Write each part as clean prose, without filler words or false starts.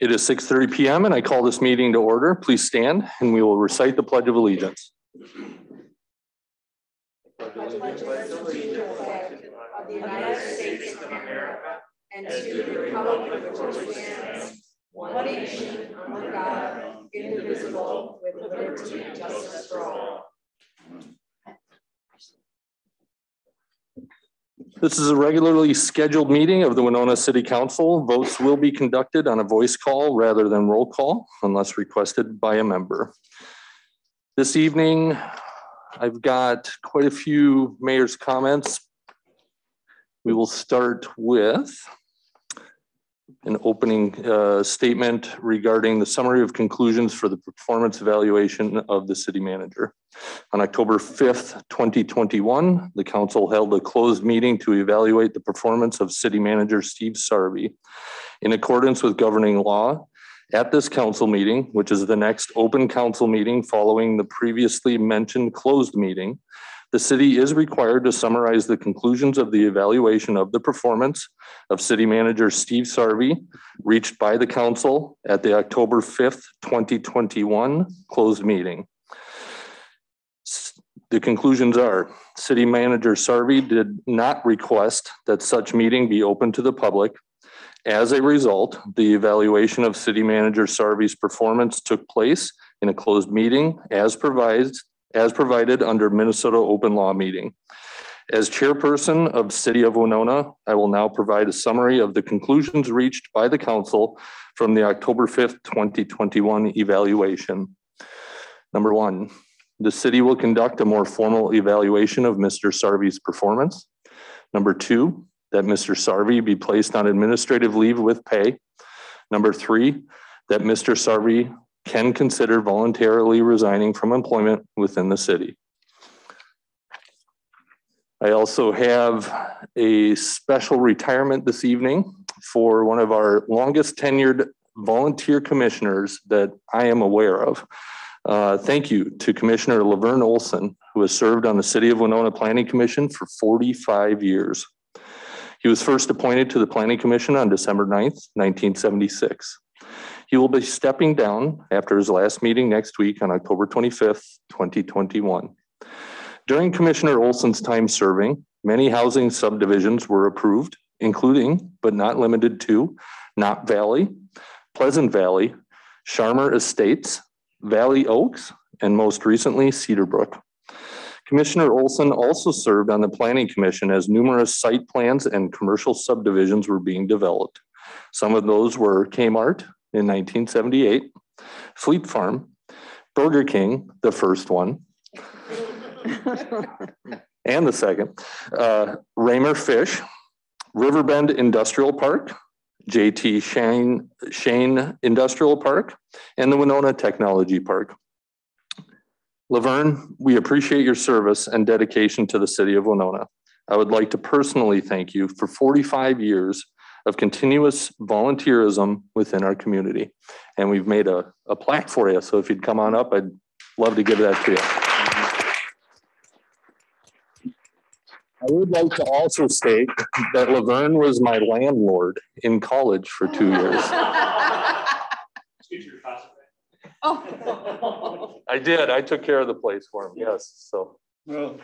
It is 6:30 p.m. and I call this meeting to order. Please stand and we will recite the Pledge of Allegiance. I pledge allegiance to the flag of the United States of America and to the republic for which it stands, one nation, under God, indivisible, with liberty and justice for all. This is a regularly scheduled meeting of the Winona City Council. Votes will be conducted on a voice call rather than roll call unless requested by a member. This evening, I've got quite a few mayor's comments. We will start with an opening statement regarding the summary of conclusions for the performance evaluation of the city manager. On October 5th, 2021, the council held a closed meeting to evaluate the performance of city manager Steve Sarvey. In accordance with governing law, at this council meeting, which is the next open council meeting following the previously mentioned closed meeting, the city is required to summarize the conclusions of the evaluation of the performance of city manager Steve Sarvey reached by the council at the October 5th, 2021 closed meeting. The conclusions are: city manager Sarvey did not request that such meeting be open to the public. As a result, the evaluation of city manager Sarvey's performance took place in a closed meeting as provided under Minnesota open law meeting. As chairperson of City of Winona, I will now provide a summary of the conclusions reached by the council from the October 5th, 2021 evaluation. Number one, the city will conduct a more formal evaluation of Mr. Sarvey's performance. Number two, that Mr. Sarvey be placed on administrative leave with pay. Number three, that Mr. Sarvey can consider voluntarily resigning from employment within the city. I also have a special retirement this evening for one of our longest tenured volunteer commissioners that I am aware of. Thank you to Commissioner Laverne Olson, who has served on the City of Winona Planning Commission for 45 years. He was first appointed to the Planning Commission on December 9th, 1976. He will be stepping down after his last meeting next week on October 25th, 2021. During Commissioner Olson's time serving, many housing subdivisions were approved, including, but not limited to, Knott Valley, Pleasant Valley, Charmer Estates, Valley Oaks, and most recently, Cedarbrook. Commissioner Olson also served on the Planning Commission as numerous site plans and commercial subdivisions were being developed. Some of those were Kmart in 1978, Fleet Farm, Burger King, the first one, and the second, Raymer Fish, Riverbend Industrial Park, JT Shane Industrial Park, and the Winona Technology Park. Laverne, we appreciate your service and dedication to the City of Winona. I would like to personally thank you for 45 years of continuous volunteerism within our community. And we've made a plaque for you. So if you'd come on up, I'd love to give that to you. I would like to also state that Laverne was my landlord in college for 2 years. Oh. I did. I took care of the place for him. Yes. So. Well,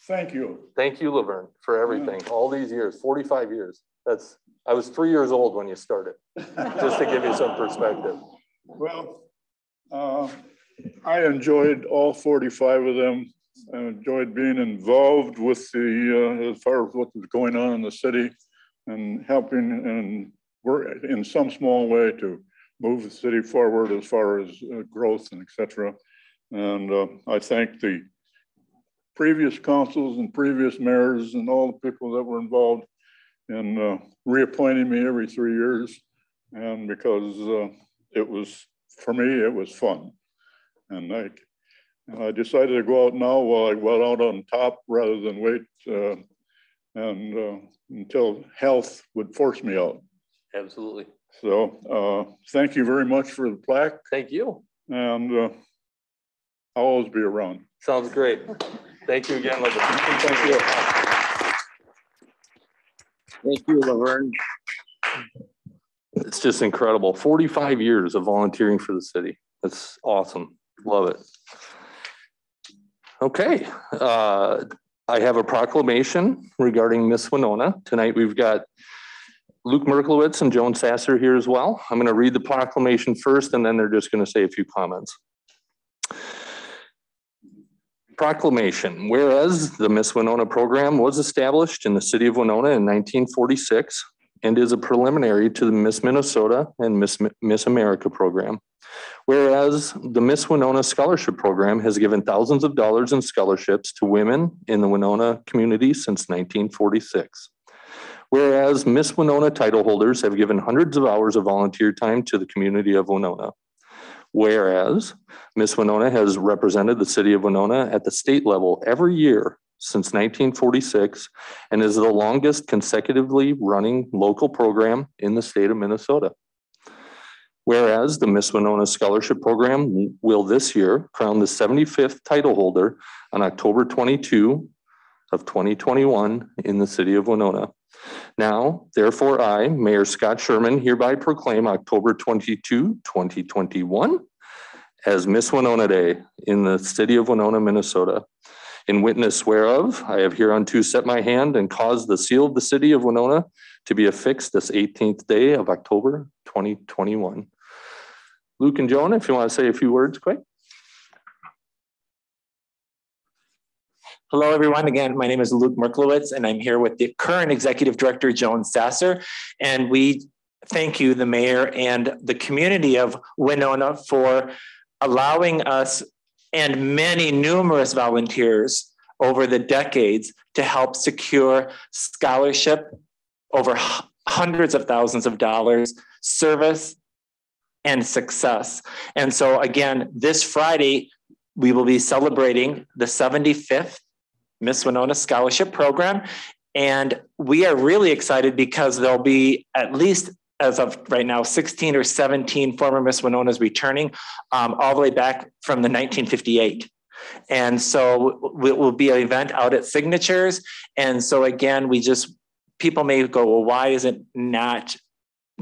thank you. Thank you, Laverne, for everything. All these years, 45 years. I was 3 years old when you started, just to give you some perspective. Well, I enjoyed all 45 of them. I enjoyed being involved with as far as what was going on in the city and helping and work in some small way to move the city forward as far as growth and et cetera. And I thank the previous councils and previous mayors and all the people that were involved in reappointing me every 3 years. And because it was, for me, it was fun. And I decided to go out now while I went out on top rather than wait until health would force me out. Absolutely. So thank you very much for the plaque. Thank you. And I'll always be around. Sounds great. Thank you again, Laverne. Thank you. Thank you, Laverne. It's just incredible. 45 years of volunteering for the city. That's awesome. Love it. Okay. I have a proclamation regarding Miss Winona. Tonight we've got Luke Merklowitz and Joan Sasser here as well. I'm going to read the proclamation first, and then they're just going to say a few comments. Proclamation. Whereas the Miss Winona program was established in the city of Winona in 1946 and is a preliminary to the Miss Minnesota and Miss America program. Whereas the Miss Winona Scholarship Program has given thousands of dollars in scholarships to women in the Winona community since 1946. Whereas Miss Winona title holders have given hundreds of hours of volunteer time to the community of Winona. Whereas Miss Winona has represented the city of Winona at the state level every year since 1946 and is the longest consecutively running local program in the state of Minnesota. Whereas the Miss Winona Scholarship Program will this year crown the 75th title holder on October 22 of 2021 in the city of Winona. Now, therefore, I, Mayor Scott Sherman, hereby proclaim October 22, 2021 as Miss Winona Day in the city of Winona, Minnesota. In witness whereof, I have hereunto set my hand and caused the seal of the city of Winona to be affixed this 18th day of October 2021. Luke and Joan, if you want to say a few words quick. Hello, everyone. Again, my name is Luke Merklowitz, and I'm here with the current Executive Director, Joan Sasser. And we thank you, the mayor and the community of Winona, for allowing us and numerous volunteers over the decades to help secure scholarship over hundreds of thousands of dollars, service, and success. And so again, this Friday, we will be celebrating the 75th Miss Winona Scholarship Program. And we are really excited because there'll be at least, as of right now, 16 or 17 former Miss Winonas returning all the way back from the 1958. And so it will be an event out at Signatures. And so again, people may go, well, why is it not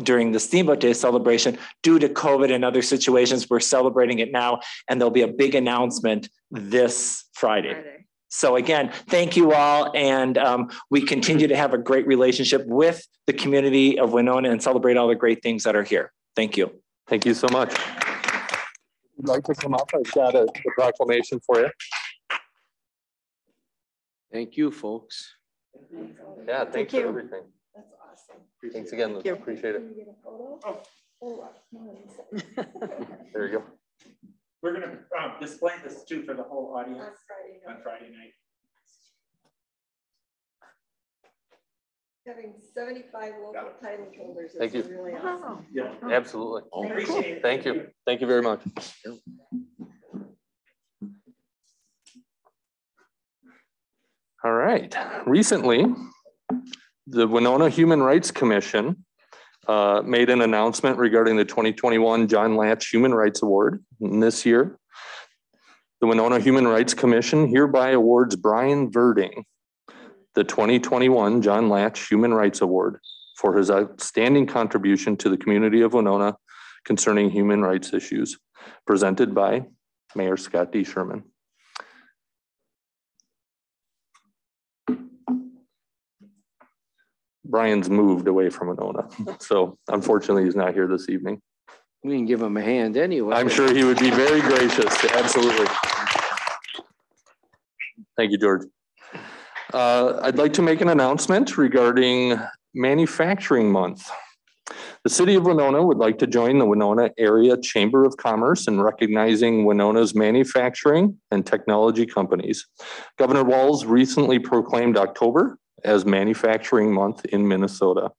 during the Steamboat Day celebration? Due to COVID and other situations, we're celebrating it now, and there'll be a big announcement this Friday. So again, thank you all. And we continue to have a great relationship with the community of Winona and celebrate all the great things that are here. Thank you. Thank you so much. Would like to come up? I've got a proclamation for you. Thank you, folks. Yeah, thanks for everything. That's awesome. Thanks again, Luke. Appreciate it. There you go. We're going to display this too for the whole audience on Friday night. Having 75 local title holders is Thank you. really awesome. Yeah, Absolutely. appreciate it. Thank you. Thank you very much. All right. Recently, the Winona Human Rights Commission made an announcement regarding the 2021 John Latch Human Rights Award. And this year, the Winona Human Rights Commission hereby awards Brian Verding the 2021 John Latch Human Rights Award for his outstanding contribution to the community of Winona concerning human rights issues, presented by Mayor Scott D. Sherman. Brian's moved away from Winona, so unfortunately he's not here this evening. We can give him a hand anyway. I'm sure he would be very gracious. Absolutely. Thank you, George. I'd like to make an announcement regarding Manufacturing Month. The city of Winona would like to join the Winona Area Chamber of Commerce in recognizing Winona's manufacturing and technology companies. Governor Walz recently proclaimed October as Manufacturing Month in Minnesota.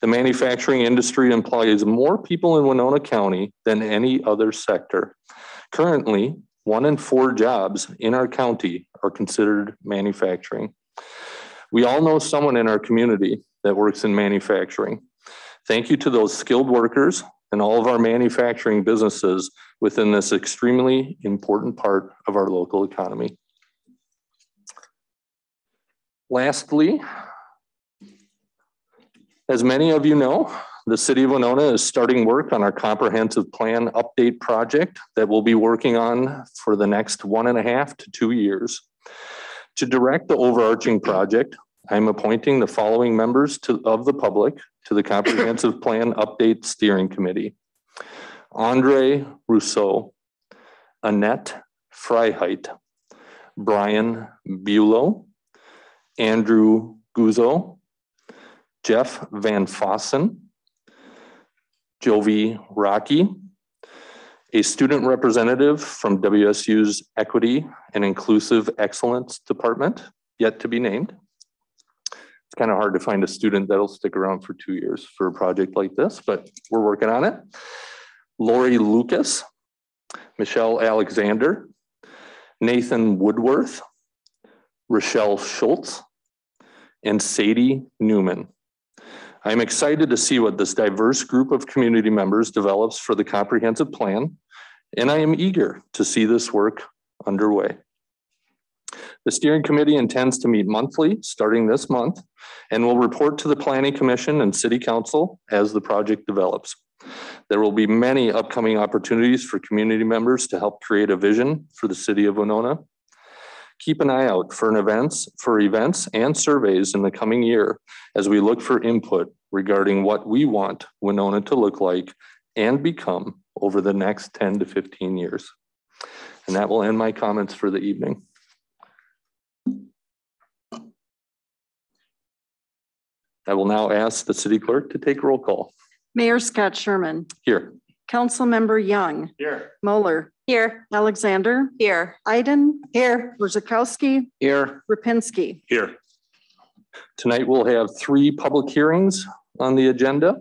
The manufacturing industry employs more people in Winona County than any other sector. Currently, 1 in 4 jobs in our county are considered manufacturing. We all know someone in our community that works in manufacturing. Thank you to those skilled workers and all of our manufacturing businesses within this extremely important part of our local economy. Lastly, as many of you know, The city of Winona is starting work on our comprehensive plan update project that we'll be working on for the next 1.5 to 2 years. To direct the overarching project, I'm appointing the following members of the public to the comprehensive plan update steering committee. Andre Rousseau, Annette Freiheit, Brian Bulow, Andrew Guzzo, Jeff Van Fossen, Jovi Rocky, a student representative from WSU's Equity and Inclusive Excellence Department, yet to be named. It's kind of hard to find a student that'll stick around for 2 years for a project like this, but we're working on it. Lori Lucas, Michelle Alexander, Nathan Woodworth, Rochelle Schultz, and Sadie Newman. I'm excited to see what this diverse group of community members develops for the comprehensive plan, and I am eager to see this work underway. The steering committee intends to meet monthly starting this month and will report to the Planning Commission and City Council as the project develops. There will be many upcoming opportunities for community members to help create a vision for the city of Winona. Keep an eye out for events and surveys in the coming year as we look for input regarding what we want Winona to look like and become over the next 10 to 15 years. And that will end my comments for the evening. I will now ask the city clerk to take roll call. Mayor Scott Sherman. Here. Councilmember Young. Here. Mueller. Here. Alexander. Here. Iden. Here. Worzakowski. Here. Rapinski. Here. Tonight we'll have 3 public hearings on the agenda.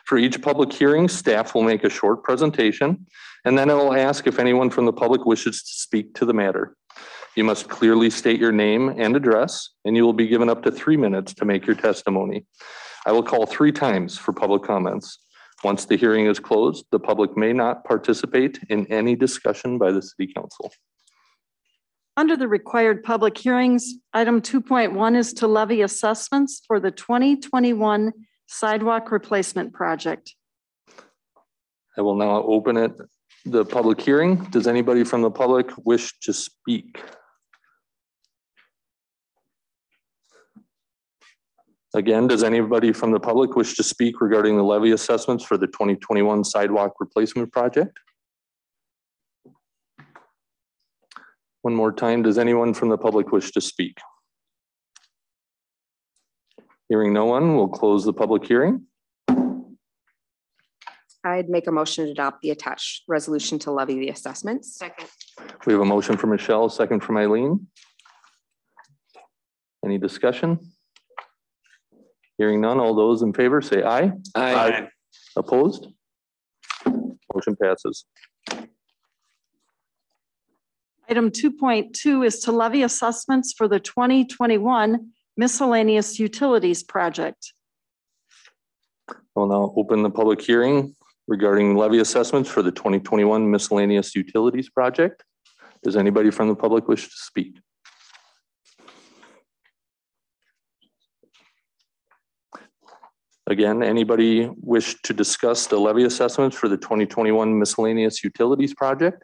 For each public hearing, staff will make a short presentation, and then I will ask if anyone from the public wishes to speak to the matter. You must clearly state your name and address, and you will be given up to 3 minutes to make your testimony. I will call 3 times for public comments. Once the hearing is closed, the public may not participate in any discussion by the city council. Under the required public hearings, item 2.1 is to levy assessments for the 2021 sidewalk replacement project. I will now open the public hearing. Does anybody from the public wish to speak? Again, does anybody from the public wish to speak regarding the levy assessments for the 2021 sidewalk replacement project? One more time, does anyone from the public wish to speak? Hearing no one, we'll close the public hearing. I'd make a motion to adopt the attached resolution to levy the assessments. Second. We have a motion from Michelle, a second from Eileen. Any discussion? Hearing none, all those in favor say aye. Aye. Opposed? Motion passes. Item 2.2 is to levy assessments for the 2021 miscellaneous utilities project. We'll now open the public hearing regarding levy assessments for the 2021 miscellaneous utilities project. Does anybody from the public wish to speak? Again, anybody wish to discuss the levy assessments for the 2021 miscellaneous utilities project?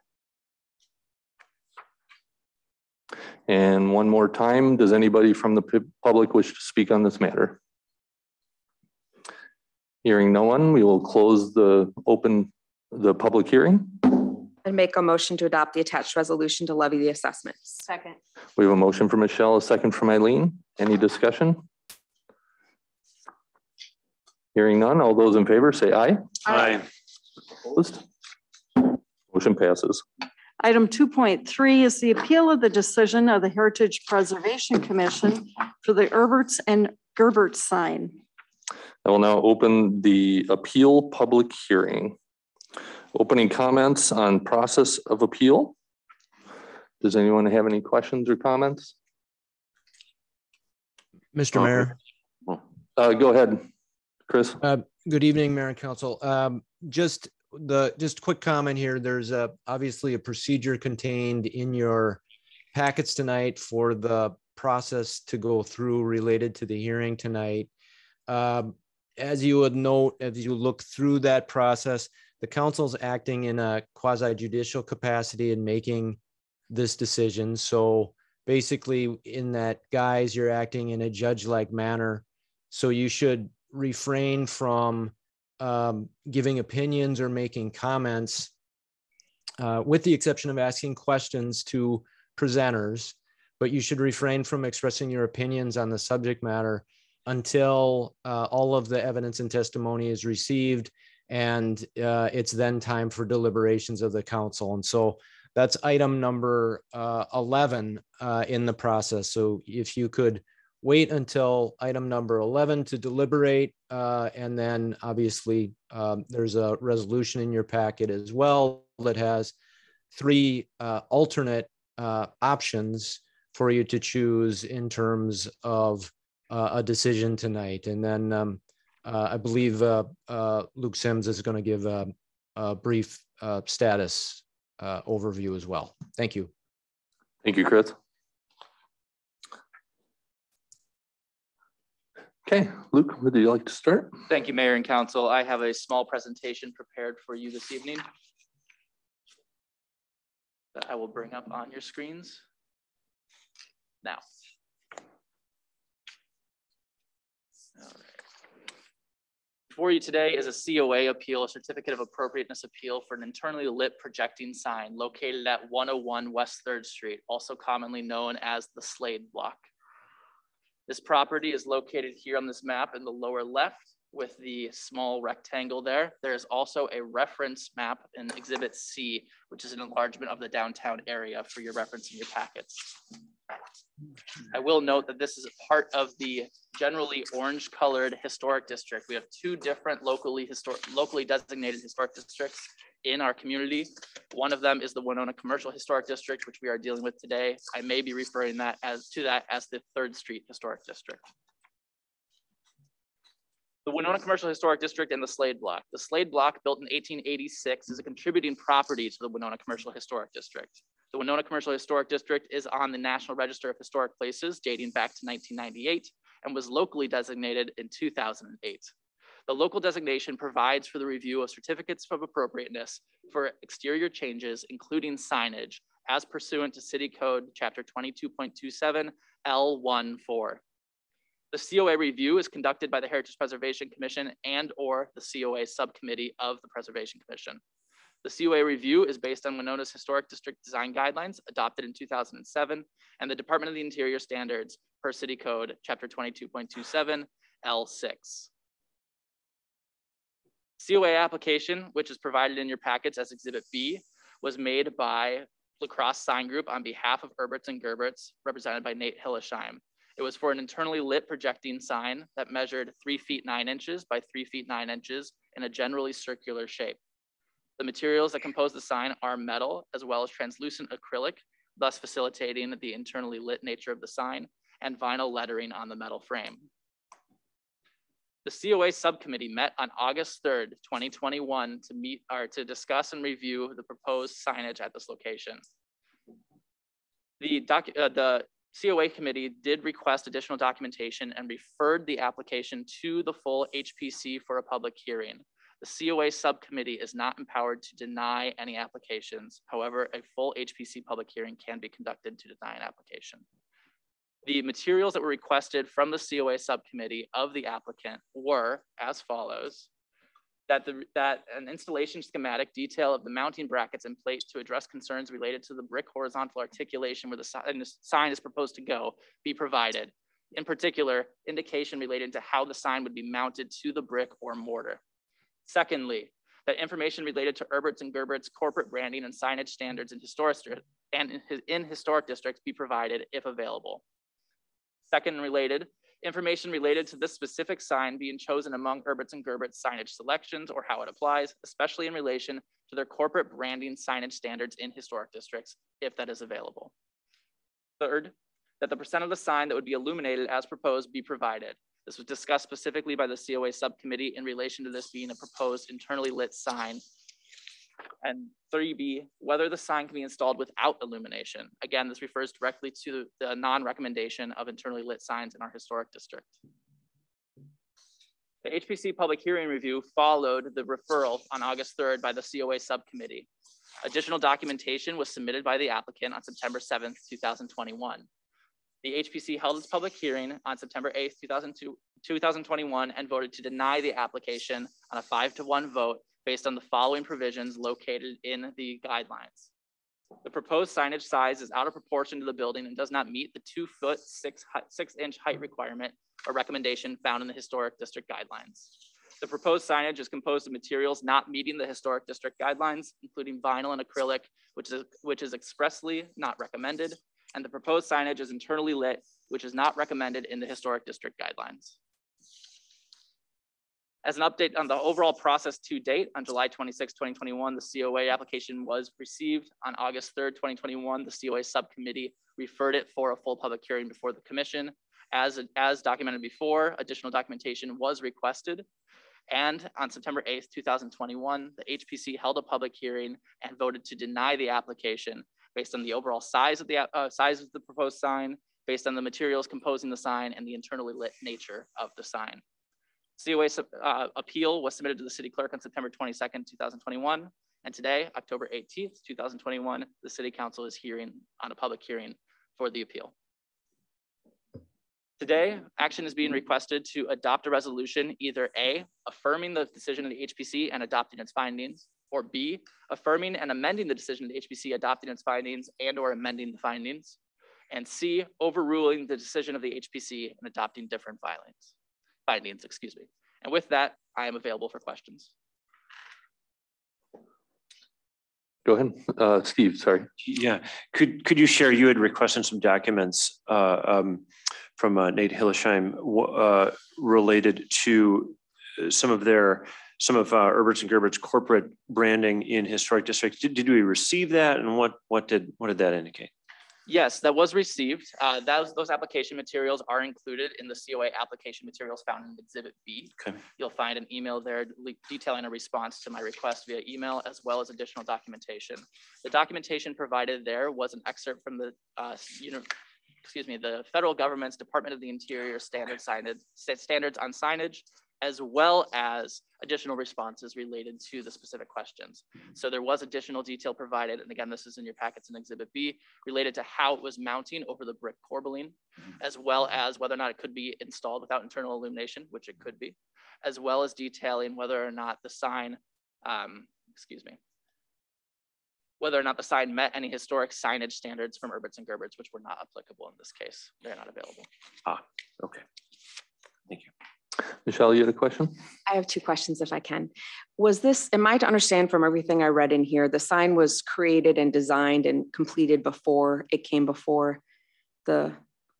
And one more time, does anybody from the public wish to speak on this matter? Hearing no one, we will close the public hearing. I'd make a motion to adopt the attached resolution to levy the assessments. Second. We have a motion from Michelle, a second from Eileen. Any discussion? Hearing none, all those in favor say aye. Aye. Opposed? Motion passes. Item 2.3 is the appeal of the decision of the Heritage Preservation Commission for the Herberts and Gerberts sign. I will now open the appeal public hearing. Opening comments on process of appeal. Does anyone have any questions or comments? Mr. Mayor. Go ahead, Chris. Good evening, Mayor and Council. Just quick comment here. There's obviously a procedure contained in your packets tonight for the process to go through related to the hearing tonight. as you would note, as you look through that process, the council's acting in a quasi judicial capacity in making this decision. So basically in that, guys, you're acting in a judge-like manner. So you should refrain from giving opinions or making comments, with the exception of asking questions to presenters, but you should refrain from expressing your opinions on the subject matter until all of the evidence and testimony is received, and it's then time for deliberations of the council. And so that's item number 11 in the process. So if you could wait until item number 11 to deliberate, and then obviously there's a resolution in your packet as well that has 3 alternate options for you to choose in terms of a decision tonight. And then I believe Luke Sims is going to give a brief status overview as well. Thank you. Thank you, Chris. Okay, Luke, would you like to start? Thank you, Mayor and Council. I have a small presentation prepared for you this evening that I will bring up on your screens now. All right. Before you today is a COA appeal, a Certificate of Appropriateness appeal for an internally lit projecting sign located at 101 West 3rd Street, also commonly known as the Slade Block. This property is located here on this map in the lower left with the small rectangle there. There is also a reference map in Exhibit C, which is an enlargement of the downtown area for your reference in your packets. I will note that this is a part of the generally orange colored historic district. We have 2 different locally designated historic districts in our community. One of them is the Winona Commercial Historic District, which we are dealing with today. I may be referring to that as the 3rd Street Historic District. The Winona Commercial Historic District and the Slade Block. The Slade Block, built in 1886, is a contributing property to the Winona Commercial Historic District. The Winona Commercial Historic District is on the National Register of Historic Places dating back to 1998 and was locally designated in 2008. The local designation provides for the review of certificates of appropriateness for exterior changes, including signage, as pursuant to City Code Chapter 22.27 L14. The COA review is conducted by the Heritage Preservation Commission and/or the COA subcommittee of the Preservation Commission. The COA review is based on Winona's Historic District Design Guidelines adopted in 2007 and the Department of the Interior standards per City Code Chapter 22.27 L6. COA application, which is provided in your packets as Exhibit B, was made by La Crosse Sign Group on behalf of Herberts and Gerberts, represented by Nate Hillesheim. It was for an internally lit projecting sign that measured 3 feet 9 inches by 3 feet 9 inches in a generally circular shape. The materials that compose the sign are metal as well as translucent acrylic, thus facilitating the internally lit nature of the sign, and vinyl lettering on the metal frame. The COA subcommittee met on August 3rd, 2021 to discuss and review the proposed signage at this location. The COA committee did request additional documentation and referred the application to the full HPC for a public hearing. The COA subcommittee is not empowered to deny any applications. However, a full HPC public hearing can be conducted to deny an application. The materials that were requested from the COA subcommittee of the applicant were as follows: that an installation schematic detail of the mounting brackets and plate to address concerns related to the brick horizontal articulation where the sign is proposed to go be provided. In particular, indication related to how the sign would be mounted to the brick or mortar. Secondly, that information related to Herberts and Gerberts corporate branding and signage standards in historic districts be provided if available. Second, information related to this specific sign being chosen among Herberts and Gerberts signage selections or how it applies, especially in relation to their corporate branding signage standards in historic districts, if that is available. Third, that the percent of the sign that would be illuminated as proposed be provided. This was discussed specifically by the COA subcommittee in relation to this being a proposed internally lit sign. And 3B, whether the sign can be installed without illumination. Again, this refers directly to the non-recommendation of internally lit signs in our historic district. HPC public hearing review followed the referral on August 3rd by the COA subcommittee. Additional documentation was submitted by the applicant on September 7th, 2021. The HPC held its public hearing on September 8th, 2021 and voted to deny the application on a 5-to-1 vote based on the following provisions located in the guidelines. The proposed signage size is out of proportion to the building and does not meet the 2-foot 6-inch height requirement or recommendation found in the historic district guidelines. The proposed signage is composed of materials not meeting the historic district guidelines, including vinyl and acrylic, which is expressly not recommended. And the proposed signage is internally lit, which is not recommended in the historic district guidelines. As an update on the overall process to date, on July 26, 2021, the COA application was received. On August 3rd, 2021, the COA subcommittee referred it for a full public hearing before the commission. As documented before, additional documentation was requested. And on September 8th, 2021, the HPC held a public hearing and voted to deny the application based on the overall size of the proposed sign, based on the materials composing the sign, and the internally lit nature of the sign. COA appeal was submitted to the city clerk on September 22nd, 2021. And today, October 18th, 2021, the city council is hearing on a public hearing for the appeal. Today, action is being requested to adopt a resolution, either A, affirming the decision of the HPC and adopting its findings, or B, affirming and amending the decision of the HPC, adopting its findings and or amending the findings, and C, overruling the decision of the HPC and adopting different findings, excuse me. And with that, I am available for questions. Go ahead, Steve, sorry. Yeah, could you share, you had requested some documents from Nate Hillesheim related to some of Urbert's and Gerbert's corporate branding in historic districts. Did we receive that, and what did that indicate? Yes, that was received. Those application materials are included in the COA application materials found in Exhibit B. Okay. You'll find an email there detailing a response to my request via email, as well as additional documentation. The documentation provided there was an excerpt from the the federal government's Department of the Interior standards on signage, as well as additional responses related to the specific questions. So there was additional detail provided, and again, this is in your packets in Exhibit B, related to how it was mounting over the brick corbelline, as well as whether or not it could be installed without internal illumination, which it could be, as well as detailing whether or not the sign, whether or not the sign met any historic signage standards from Urbert's and Gerbert's, which were not applicable in this case. They're not available. Okay. Thank you. Michelle, you had a question? I have two questions if I can. Am I to understand from everything I read in here, the sign was created and designed and completed before it came before the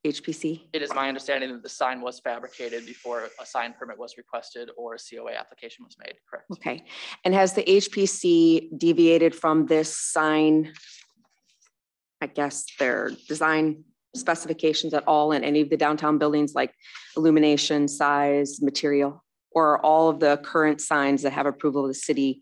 HPC? It is my understanding that the sign was fabricated before a sign permit was requested or a COA application was made, correct? Okay. And has the HPC deviated from this sign, I guess, their design specifications at all in any of the downtown buildings, like illumination, size, material, or are all of the current signs that have approval of the city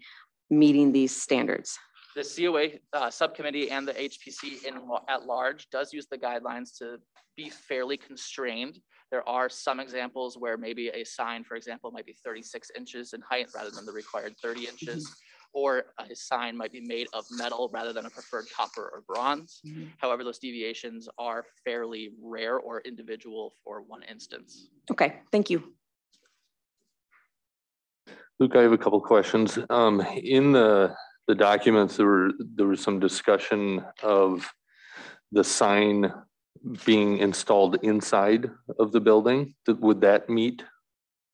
meeting these standards? The COA subcommittee and the HPC at large does use the guidelines to be fairly constrained. There are some examples where maybe a sign, for example, might be 36 inches in height rather than the required 30 inches. Or a sign might be made of metal rather than a preferred copper or bronze. However, those deviations are fairly rare or individual for one instance. Okay, thank you. Luke, I have a couple questions. In the documents, there was some discussion of the sign being installed inside of the building. Would that meet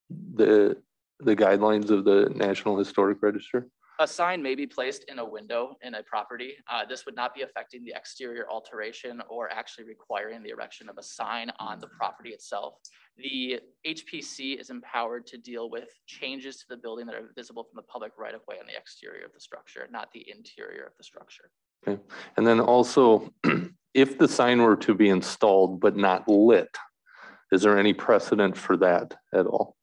the guidelines of the National Historic Register? A sign may be placed in a window in a property. This would not be affecting the exterior alteration or actually requiring the erection of a sign on the property itself. The HPC is empowered to deal with changes to the building that are visible from the public right of way on the exterior of the structure, not the interior of the structure. Okay. And then also, if the sign were to be installed but not lit, is there any precedent for that at all?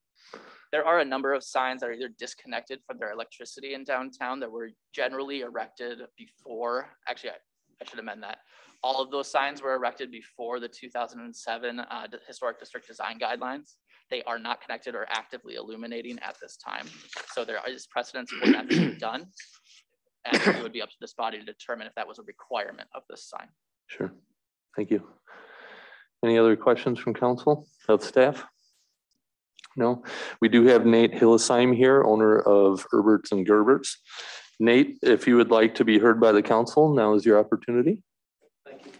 There are a number of signs that are either disconnected from their electricity in downtown that were generally erected before, actually, I should amend that. All of those signs were erected before the 2007 Historic District Design Guidelines. They are not connected or actively illuminating at this time. So there is precedence for that to be done. And it would be up to this body to determine if that was a requirement of this sign. Sure. Thank you. Any other questions from council, health staff? No. We do have Nate Hillesheim here, owner of Herberts and Gerberts. Nate, if you would like to be heard by the council, now is your opportunity. Thank you.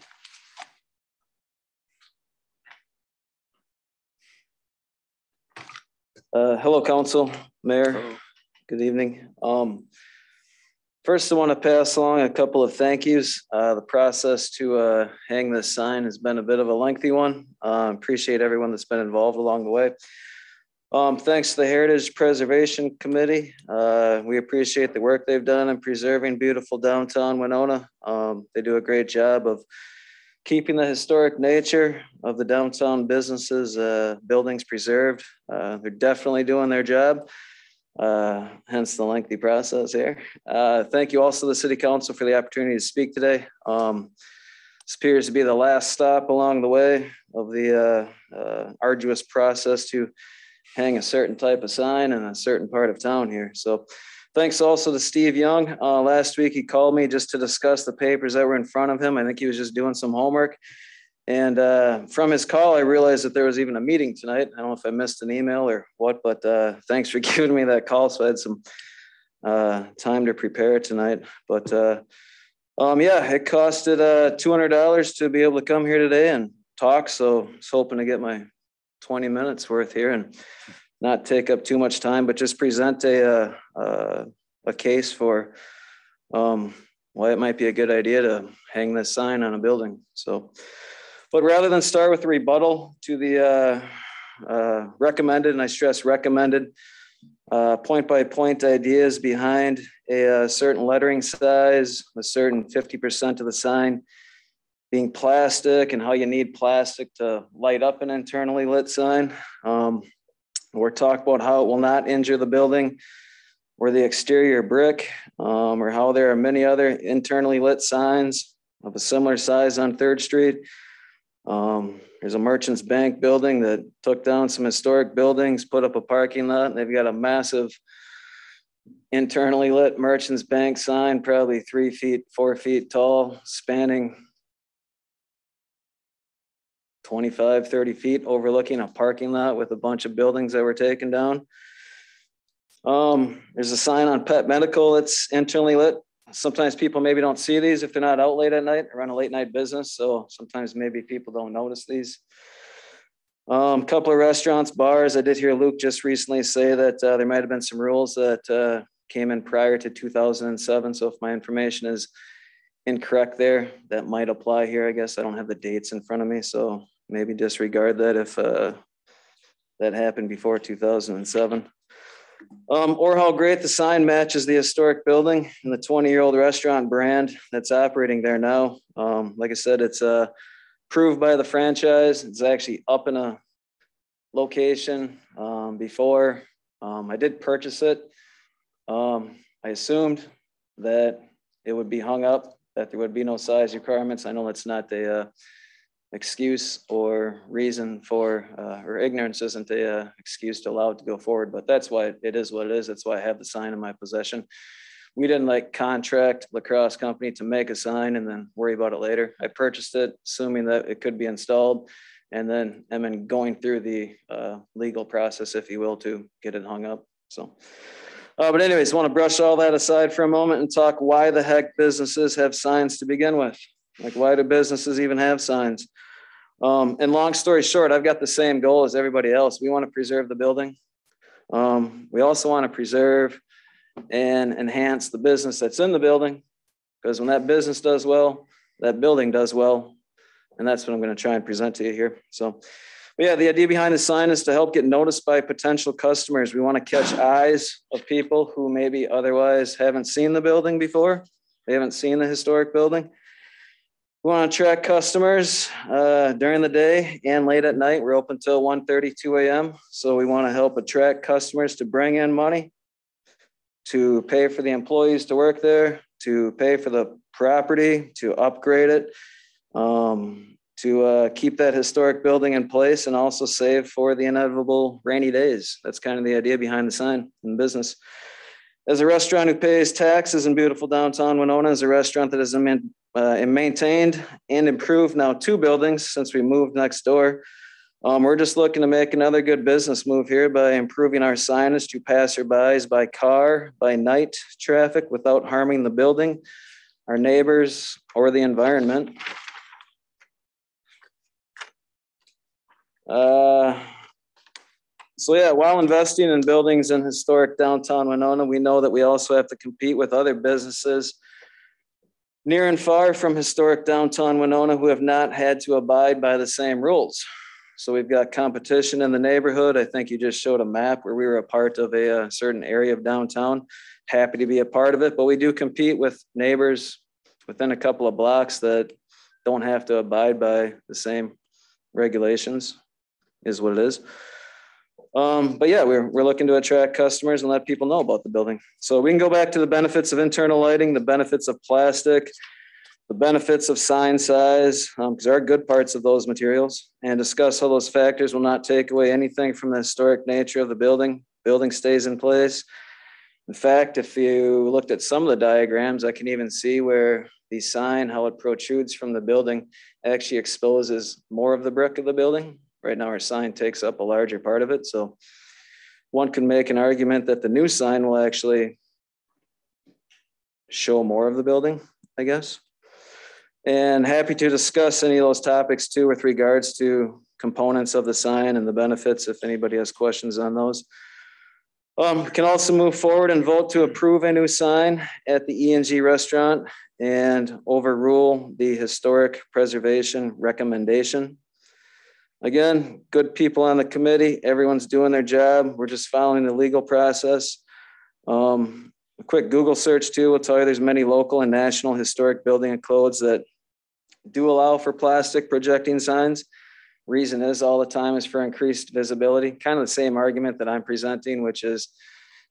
Hello, council, mayor. Hello. Good evening. First, I want to pass along a couple of thank yous. The process to hang this sign has been a bit of a lengthy one. Appreciate everyone that's been involved along the way. Thanks to the Heritage Preservation Committee. We appreciate the work they've done in preserving beautiful downtown Winona. They do a great job of keeping the historic nature of the downtown businesses, buildings preserved. They're definitely doing their job. Hence the lengthy process here. Thank you also to the City Council for the opportunity to speak today. This appears to be the last stop along the way of the arduous process to hang a certain type of sign in a certain part of town here. So thanks also to Steve Young. Last week he called me just to discuss the papers that were in front of him. I think he was just doing some homework. And from his call, I realized that there was even a meeting tonight. I don't know if I missed an email or what, but thanks for giving me that call. So I had some time to prepare tonight. But yeah, it costed $200 to be able to come here today and talk. So I was hoping to get my 20 minutes worth here and not take up too much time, but just present a case for why it might be a good idea to hang this sign on a building. So, but rather than start with a rebuttal to the recommended, and I stress recommended, point by point ideas behind a certain lettering size, a certain 50% of the sign being plastic, and how you need plastic to light up an internally lit sign. We're talking about how it will not injure the building or the exterior brick, or how there are many other internally lit signs of a similar size on 3rd Street. There's a Merchants Bank building that took down some historic buildings, put up a parking lot, and they've got a massive internally lit Merchants Bank sign, probably 3 feet, 4 feet tall, spanning 25, 30 feet, overlooking a parking lot with a bunch of buildings that were taken down. There's a sign on Pet Medical that's internally lit. Sometimes people maybe don't see these if they're not out late at night or run a late night business. So sometimes maybe people don't notice these. A couple of restaurants, bars. I did hear Luke just recently say that there might have been some rules that came in prior to 2007. So if my information is incorrect there, that might apply here. I guess I don't have the dates in front of me, so maybe disregard that if that happened before 2007. Or how great the sign matches the historic building and the 20-year-old restaurant brand that's operating there now. Like I said, it's approved by the franchise. It's actually up in a location before. I did purchase it. I assumed that it would be hung up, that there would be no size requirements. I know that's not the excuse or reason for, or ignorance isn't a excuse to allow it to go forward, but that's why it is what it is. That's why I have the sign in my possession. We didn't like contract lacrosse company to make a sign and then worry about it later. I purchased it assuming that it could be installed, and then I'm going through the legal process, if you will, to get it hung up. So, but anyways, I want to brush all that aside for a moment and talk why the heck businesses have signs to begin with. Like, why do businesses even have signs? And long story short, I've got the same goal as everybody else. We want to preserve the building. We also want to preserve and enhance the business that's in the building, because when that business does well, that building does well. And that's what I'm going to try and present to you here. So, but yeah, the idea behind the sign is to help get noticed by potential customers. We want to catch eyes of people who maybe otherwise haven't seen the building before. They haven't seen the historic building. We want to attract customers during the day and late at night. We're open till 1:30, 2 a.m. So we want to help attract customers to bring in money, to pay for the employees to work there, to pay for the property, to upgrade it, to keep that historic building in place and also save for the inevitable rainy days. That's kind of the idea behind the sign in business. As a restaurant who pays taxes in beautiful downtown Winona, as a restaurant that has maintained and improved now 2 buildings since we moved next door, we're just looking to make another good business move here by improving our signage to passerbys by car, by night traffic without harming the building, our neighbors, or the environment. So yeah, while investing in buildings in historic downtown Winona, we know that we also have to compete with other businesses near and far from historic downtown Winona who have not had to abide by the same rules. So we've got competition in the neighborhood. I think you just showed a map where we were a part of a certain area of downtown. Happy to be a part of it, but we do compete with neighbors within a couple of blocks that don't have to abide by the same regulations, is what it is. But yeah, we're looking to attract customers and let people know about the building. So we can go back to the benefits of internal lighting, the benefits of plastic, the benefits of sign size, because there are good parts of those materials, and discuss how those factors will not take away anything from the historic nature of the building. Building stays in place. In fact, if you looked at some of the diagrams, I can even see where the sign, how it protrudes from the building, actually exposes more of the brick of the building. Right now, our sign takes up a larger part of it. So one can make an argument that the new sign will actually show more of the building, I guess. And happy to discuss any of those topics too with regards to components of the sign and the benefits if anybody has questions on those. We can also move forward and vote to approve a new sign at the E&G restaurant and overrule the historic preservation recommendation. Again, good people on the committee. Everyone's doing their job. We're just following the legal process. A quick Google search too will tell you there's many local and national historic building codes that do allow for plastic projecting signs. Reason is all the time is for increased visibility. Kind of the same argument that I'm presenting, which is,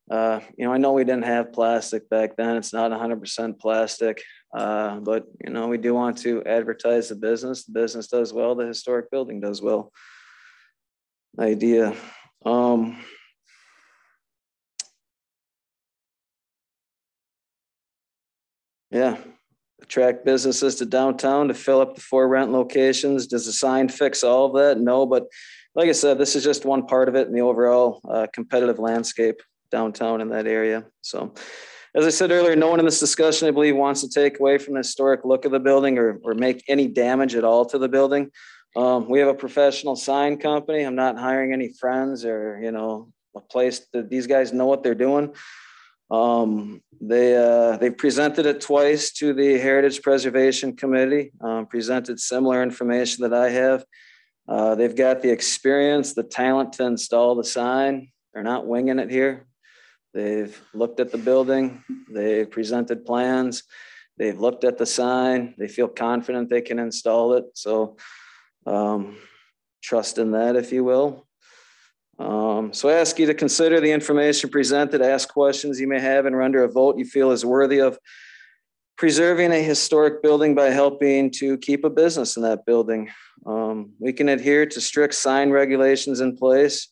I know we didn't have plastic back then. It's not 100% plastic, but we do want to advertise the business. The business does well. The historic building does well. Idea. Yeah. Attract businesses to downtown to fill up the 4 rent locations. Does the sign fix all of that? No, but like I said, this is just one part of it in the overall competitive landscape downtown in that area. So as I said earlier, no one in this discussion, I believe, wants to take away from the historic look of the building or make any damage at all to the building. We have a professional sign company. I'm not hiring any friends or, a place that these guys know what they're doing. They presented it twice to the Heritage Preservation Committee, presented similar information that I have. They've got the experience, the talent to install the sign. They're not winging it here. They've looked at the building. They presented plans. They've looked at the sign. They feel confident they can install it. So trust in that, if you will. So I ask you to consider the information presented, ask questions you may have, and render a vote you feel is worthy of preserving a historic building by helping to keep a business in that building. We can adhere to strict sign regulations in place,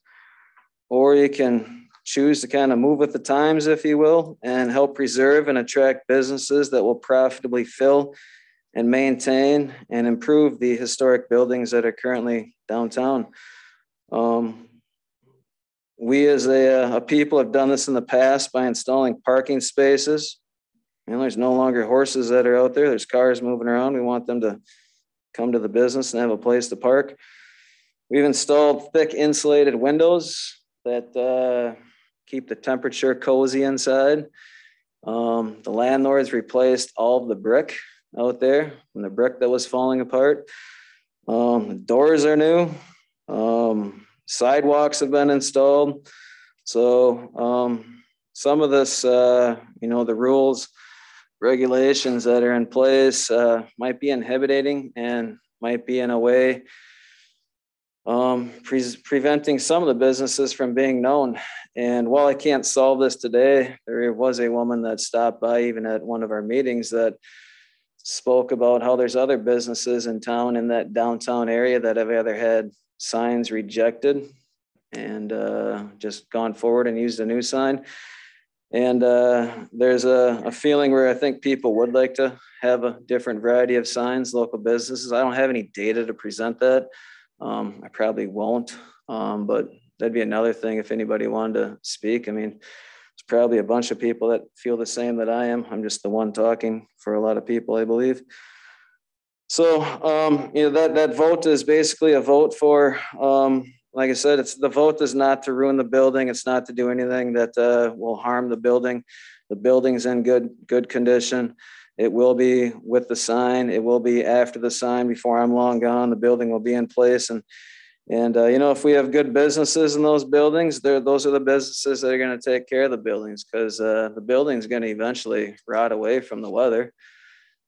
or you can choose to kind of move with the times, if you will, and help preserve and attract businesses that will profitably fill and maintain and improve the historic buildings that are currently downtown. We as a people have done this in the past by installing parking spaces. There's no longer horses that are out there. There's cars moving around. We want them to come to the business and have a place to park. We've installed thick insulated windows that keep the temperature cozy inside. The landlords replaced all of the brick out there from the brick that was falling apart. The doors are new. Sidewalks have been installed. So some of this, the rules, regulations that are in place might be inhibiting and might be in a way preventing some of the businesses from being known. And while I can't solve this today, there was a woman that stopped by even at one of our meetings that spoke about how there's other businesses in town, in that downtown area, that have either had signs rejected and just gone forward and used a new sign. And there's a feeling where I think people would like to have a different variety of signs, local businesses. I don't have any data to present that. I probably won't, but that'd be another thing if anybody wanted to speak. I mean, there's probably a bunch of people that feel the same that I am. I'm just the one talking for a lot of people, I believe. So, you know, that vote is basically a vote for, like I said, the vote is not to ruin the building. It's not to do anything that will harm the building. The building's in good condition. It will be with the sign. It will be after the sign. Before I'm long gone, the building will be in place. And you know, if we have good businesses in those buildings, those are the businesses that are going to take care of the buildings, because the building's going to eventually rot away from the weather.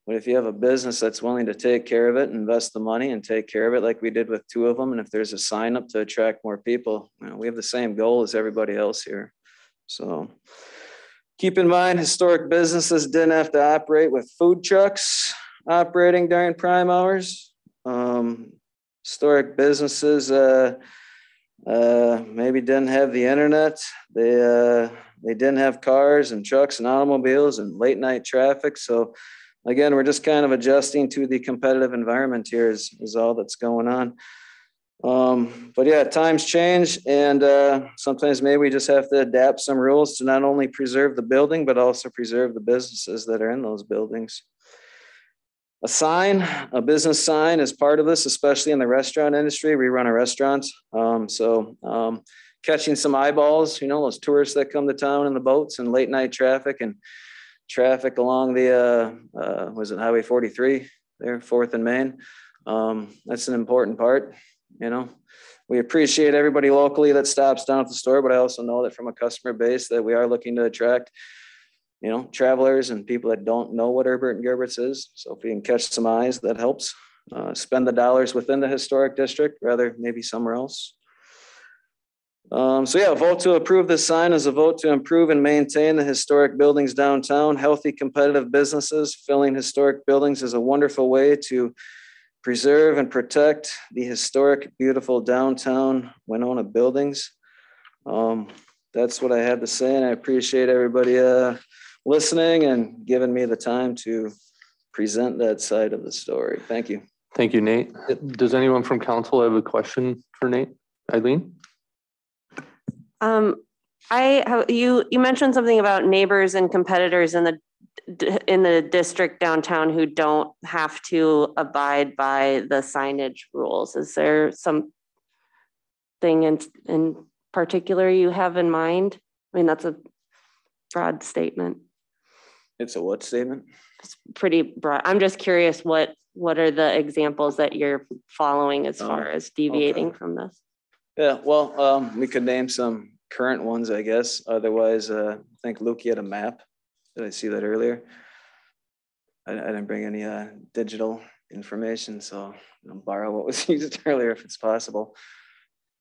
But if you have a business that's willing to take care of it, invest the money and take care of it, like we did with 2 of them, and if there's a sign up to attract more people, you know, we have the same goal as everybody else here. So keep in mind, historic businesses didn't have to operate with food trucks operating during prime hours. Historic businesses maybe didn't have the internet. They didn't have cars and trucks and automobiles and late night traffic. So again, we're just kind of adjusting to the competitive environment here is all that's going on. But yeah, times change, and sometimes maybe we just have to adapt some rules to not only preserve the building, but also preserve the businesses that are in those buildings. A business sign is part of this, especially in the restaurant industry. We run a restaurant. So catching some eyeballs, you know, those tourists that come to town in the boats and late night traffic and traffic along the, was it Highway 43 there, 4th and Main. That's an important part, you know. We appreciate everybody locally that stops down at the store, but I also know that from a customer base that we are looking to attract, you know, travelers and people that don't know what Herbert and Gerbert's is. So if we can catch some eyes, that helps. Spend the dollars within the historic district, rather maybe somewhere else. So yeah, a vote to approve this sign is a vote to improve and maintain the historic buildings downtown. Healthy, competitive businesses filling historic buildings is a wonderful way to preserve and protect the historic, beautiful downtown Winona buildings. That's what I had to say, and I appreciate everybody listening and giving me the time to present that side of the story. Thank you. Thank you, Nate. Does anyone from council have a question for Nate? Eileen? You mentioned something about neighbors and competitors in the district downtown who don't have to abide by the signage rules. Is there something in particular you have in mind? I mean, that's a broad statement. It's a what statement? It's pretty broad. I'm just curious, what are the examples that you're following as far as deviating from this? Yeah, well, we could name some current ones, I guess. Otherwise, I think Luke, you had a map. Did I see that earlier? I didn't bring any digital information, so I'll borrow what was used earlier if it's possible.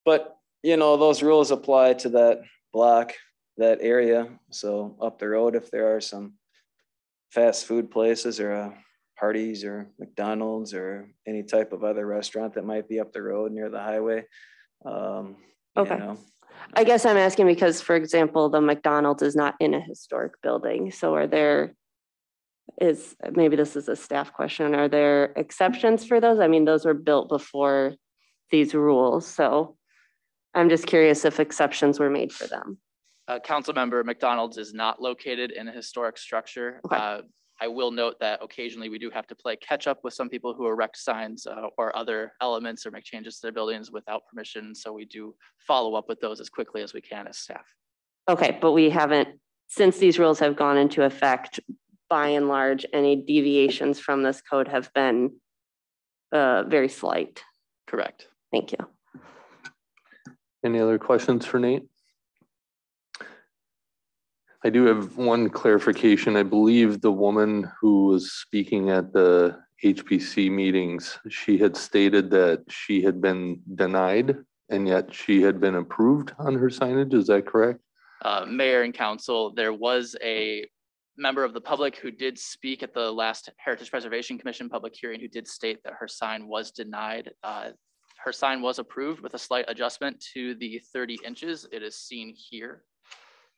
But, you know, those rules apply to that block, that area. So up the road, if there are some fast food places or Hardee's or McDonald's or any type of other restaurant that might be up the road near the highway. Okay. You know. I guess I'm asking because, for example, the McDonald's is not in a historic building. So maybe this is a staff question, are there exceptions for those? I mean, those were built before these rules. So I'm just curious if exceptions were made for them. Council member, McDonald's is not located in a historic structure. Okay. I will note that occasionally we do have to play catch up with some people who erect signs or other elements or make changes to their buildings without permission. So we do follow up with those as quickly as we can as staff. Okay, but we haven't, since these rules have gone into effect, by and large, any deviations from this code have been very slight. Correct. Thank you. Any other questions for Nate? I do have one clarification. I believe the woman who was speaking at the HPC meetings, she had stated that she had been denied and yet she had been approved on her signage. Is that correct? Mayor and council, there was a member of the public who did speak at the last Heritage Preservation Commission public hearing, who did state that her sign was denied. Her sign was approved with a slight adjustment to the 30 inches. It is seen here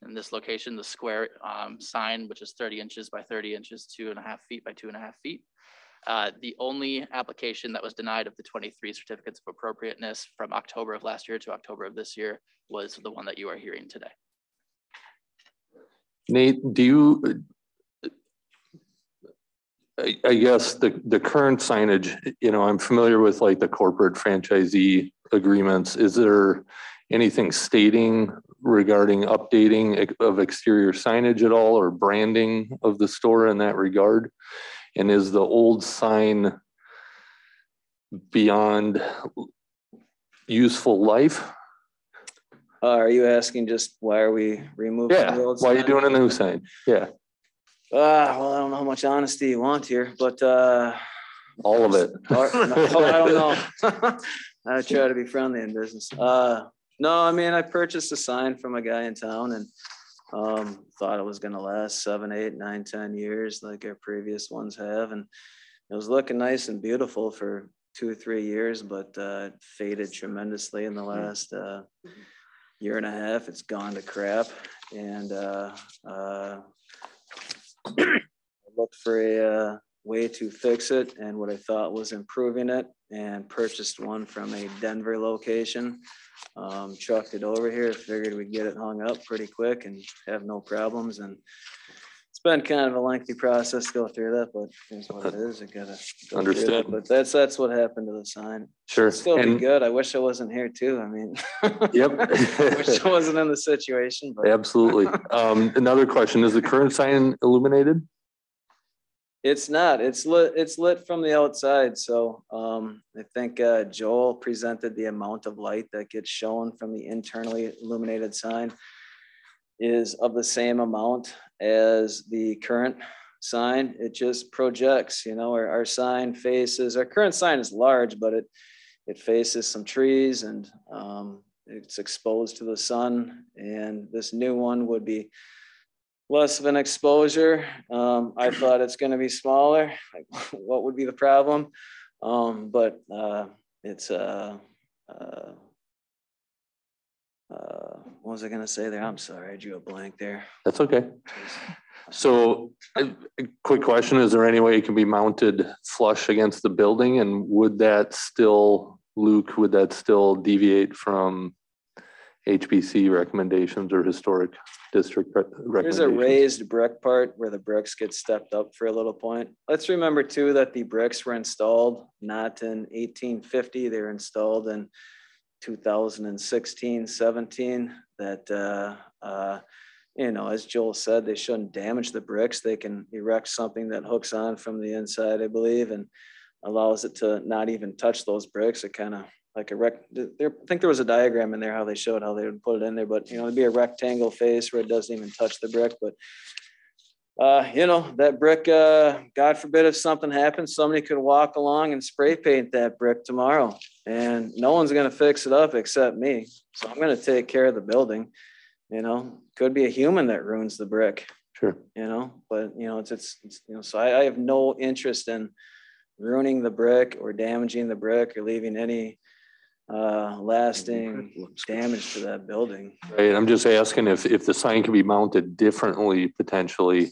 in this location, the square sign, which is 30 inches by 30 inches, 2.5 feet by 2.5 feet. The only application that was denied of the 23 certificates of appropriateness from October of last year to October of this year was the one that you are hearing today. Nate, do you, I guess the current signage, you know, I'm familiar with like the corporate franchisee agreements. Is there anything stating regarding updating of exterior signage at all, or branding of the store in that regard? And is the old sign beyond useful life? Are you asking just why are we removing Yeah, the old why are you sign? doing a new sign? Yeah, Well, I don't know how much honesty you want here, but all of it. no, I don't know. I try to be friendly in business. No, I mean, I purchased a sign from a guy in town and thought it was gonna last 7, 8, 9, 10 years like our previous ones have. And it was looking nice and beautiful for 2 or 3 years, but it faded tremendously in the last year and a half. It's gone to crap. And I looked for a way to fix it and what I thought was improving it, and purchased one from a Denver location. Trucked it over here, figured we'd get it hung up pretty quick and have no problems. And it's been kind of a lengthy process to go through that, but here's what it is. I gotta go through that. But that's what happened to the sign. Sure. It'd still be good. I wish I wasn't here too. I mean, Yep. I wish I wasn't in the situation. But Absolutely. Another question, is the current sign illuminated? it's not. It's lit from the outside. So I think Joel presented the amount of light that gets shown from the internally illuminated sign is of the same amount as the current sign. It just projects, you know, our sign faces, our current sign is large, but it faces some trees and it's exposed to the sun. And this new one would be less of an exposure. I thought it's going to be smaller. Like, what would be the problem? But it's what was I going to say there? I'm sorry, I drew a blank there. That's okay. So a quick question, is there any way it can be mounted flush against the building? And would that still, Luke, would that still deviate from HPC recommendations or historic district recommendations? There's a raised brick part where the bricks get stepped up for a little point. Let's remember too that the bricks were installed not in 1850. They were installed in 2016, 17. That you know, as Joel said, they shouldn't damage the bricks. They can erect something that hooks on from the inside, I believe, and allows it to not even touch those bricks. It kind of like I think there was a diagram in there how they showed how they would put it in there, but you know, it'd be a rectangle face where it doesn't even touch the brick. But you know, that brick, God forbid if something happens, somebody could walk along and spray paint that brick tomorrow and no one's going to fix it up except me. So I'm going to take care of the building. You know, could be a human that ruins the brick. Sure. You know, but you know, it's you know, so I have no interest in ruining the brick or damaging the brick or leaving any lasting damage to that building. Right. I'm just asking if the sign can be mounted differently, potentially,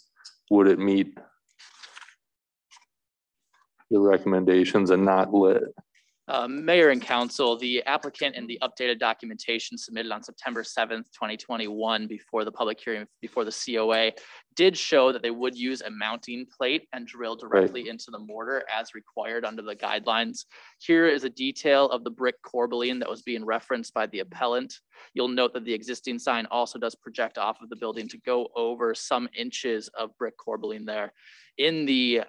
would it meet the recommendations and not lit? Mayor and council, the applicant in the updated documentation submitted on September 7th, 2021 before the public hearing, before the COA, did show that they would use a mounting plate and drill directly into the mortar as required under the guidelines. Here is a detail of the brick corbelline that was being referenced by the appellant. You'll note that the existing sign also does project off of the building to go over some inches of brick corbelline there. In the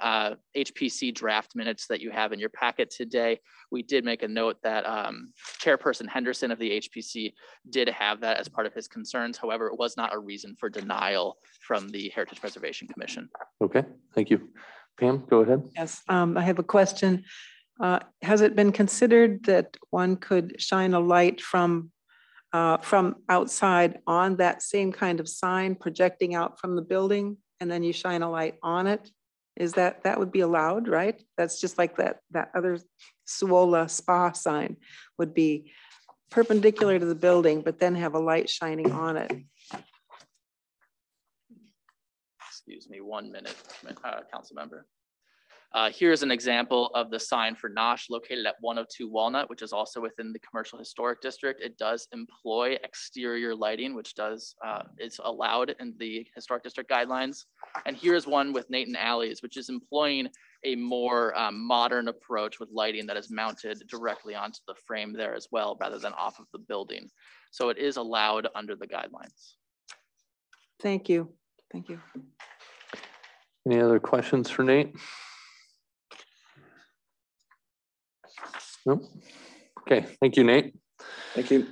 HPC draft minutes that you have in your packet today, we did make a note that Chairperson Henderson of the HPC did have that as part of his concerns. However, it was not a reason for denial from the Heritage Preservation Commission. Okay, thank you. Pam, go ahead. Yes, I have a question. Has it been considered that one could shine a light from outside on that same kind of sign projecting out from the building? and then you shine a light on it, is that would be allowed, right? That's just like that other Suola spa sign would be perpendicular to the building, but then have a light shining on it. Excuse me 1 minute, council member. Here's an example of the sign for Nosh located at 102 Walnut, which is also within the commercial historic district. It does employ exterior lighting, which is allowed in the historic district guidelines. And here's one with Nathan Alleys, which is employing a more modern approach with lighting that is mounted directly onto the frame there as well, rather than off of the building. So it is allowed under the guidelines. Thank you. Thank you. Any other questions for Nate? Nope. Okay, thank you, Nate. Thank you.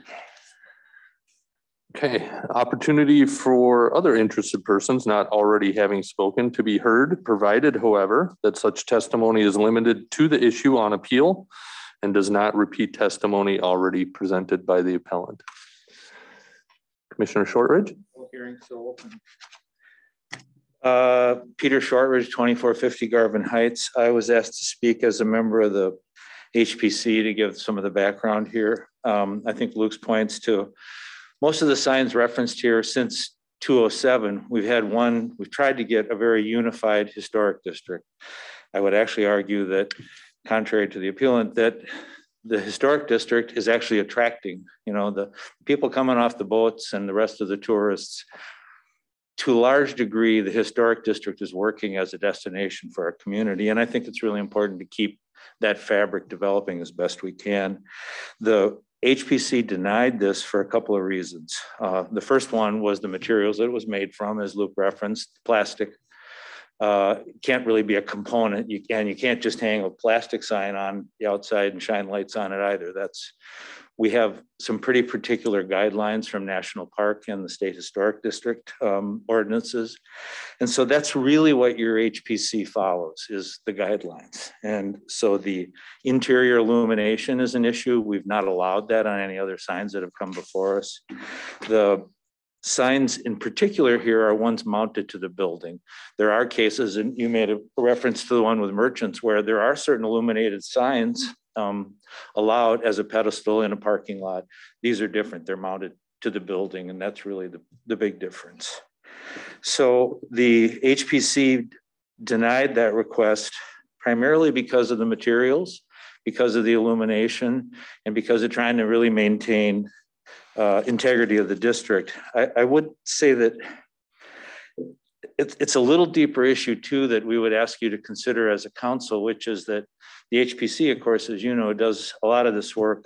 Okay, opportunity for other interested persons not already having spoken to be heard, provided, however, that such testimony is limited to the issue on appeal and does not repeat testimony already presented by the appellant. Commissioner Shortridge. Hearing so open. Peter Shortridge, 2450 Garvin Heights. I was asked to speak as a member of the HPC to give some of the background here. I think Luke's points to most of the signs referenced here since 207. We've tried to get a very unified historic district. I would actually argue that, contrary to the appellant, that the historic district is actually attracting, the people coming off the boats and the rest of the tourists. To a large degree, the historic district is working as a destination for our community. And I think it's really important to keep that fabric developing as best we can. The HPC denied this for a couple of reasons. The first one was the materials that it was made from, as Luke referenced, plastic. Can't really be a component. You can't just hang a plastic sign on the outside and shine lights on it either. We have some pretty particular guidelines from National Park and the State Historic District ordinances. And so that's really what your HPC follows, is the guidelines. And so the interior illumination is an issue. We've not allowed that on any other signs that have come before us. The signs in particular here are ones mounted to the building. There are cases, and you made a reference to the one with merchants, where there are certain illuminated signs allowed as a pedestal in a parking lot. These are different. They're mounted to the building, and that's really the big difference. So the HPC denied that request primarily because of the materials, because of the illumination, and because of trying to really maintain integrity of the district. I would say that it's a little deeper issue too that we would ask you to consider as a council, which is that the HPC, of course, as you know, does a lot of this work,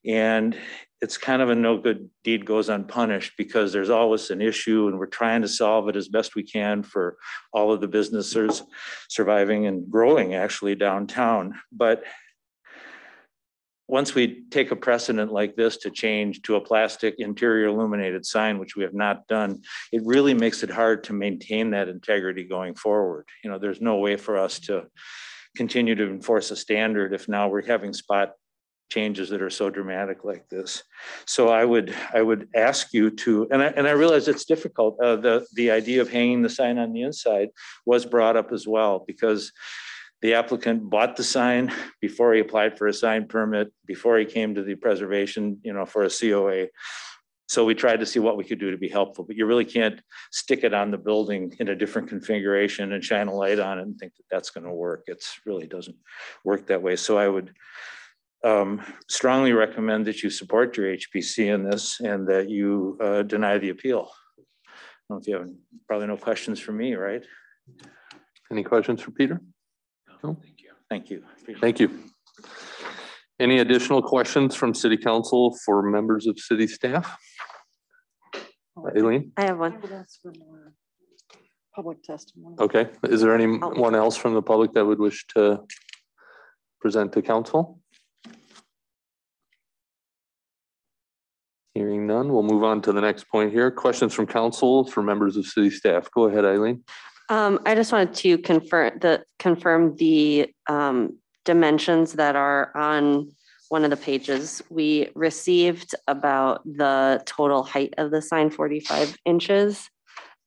and it's kind of a no good deed goes unpunished, because there's always an issue and we're trying to solve it as best we can for all of the businesses surviving and growing actually downtown. But once we take a precedent like this to change to a plastic interior illuminated sign, which we have not done, it really makes it hard to maintain that integrity going forward. There's no way for us to continue to enforce a standard if now we're having spot changes that are so dramatic like this. So I would ask you to, and I realize it's difficult. The idea of hanging the sign on the inside was brought up as well, because the applicant bought the sign before he applied for a sign permit, before he came to the preservation, for a COA. So we tried to see what we could do to be helpful, but you really can't stick it on the building in a different configuration and shine a light on it and think that that's going to work. It really doesn't work that way. So I would strongly recommend that you support your HPC in this and that you deny the appeal. I don't know if you have probably no questions for me, right? Any questions for Peter? No. Thank you. Thank you. Any additional questions from City Council for members of City staff? Aileen? I have one. Public testimony. Okay. Is there anyone else from the public that would wish to present to council? Hearing none, we'll move on to the next point here. Questions from council for members of City staff. Go ahead, Aileen. I just wanted to confirm the dimensions that are on one of the pages. We received about the total height of the sign, 45 inches.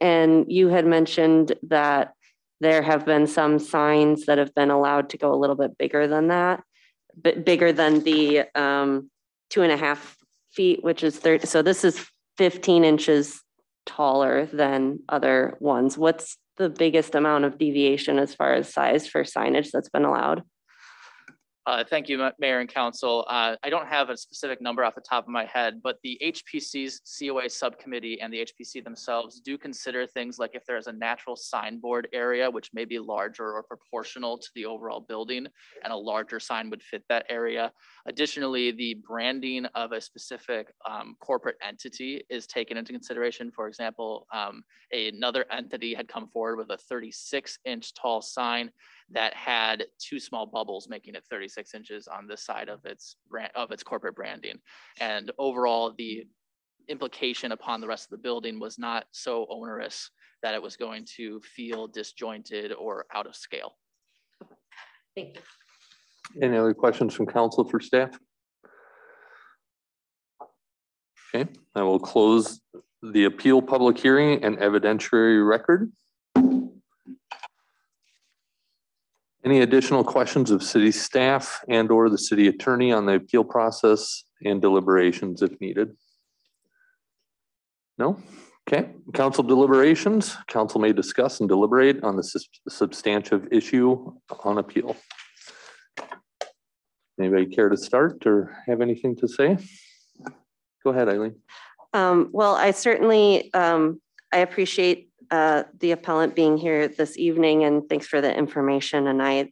And you had mentioned that there have been some signs that have been allowed to go a little bit bigger than that, but bigger than the 2.5 feet, which is 30. So this is 15 inches taller than other ones. What's the biggest amount of deviation as far as size for signage that's been allowed? Thank you, Mayor and Council. I don't have a specific number off the top of my head, but the HPC's COA subcommittee and the HPC themselves do consider things like if there's a natural signboard area, which may be larger or proportional to the overall building, and a larger sign would fit that area. Additionally, the branding of a specific corporate entity is taken into consideration. For example, another entity had come forward with a 36-inch tall sign that had 2 small bubbles, making it 36 inches on this side of its corporate branding. And overall, the implication upon the rest of the building was not so onerous that it was going to feel disjointed or out of scale. Thank you. Any other questions from council for staff? Okay, I will close the appeal public hearing and evidentiary record. Any additional questions of city staff and or the city attorney on the appeal process and deliberations if needed? No? Okay, council deliberations. Council may discuss and deliberate on the substantive issue on appeal. Anybody care to start or have anything to say? Go ahead, Eileen. Well, I certainly, I appreciate the appellant being here this evening, and thanks for the information. And I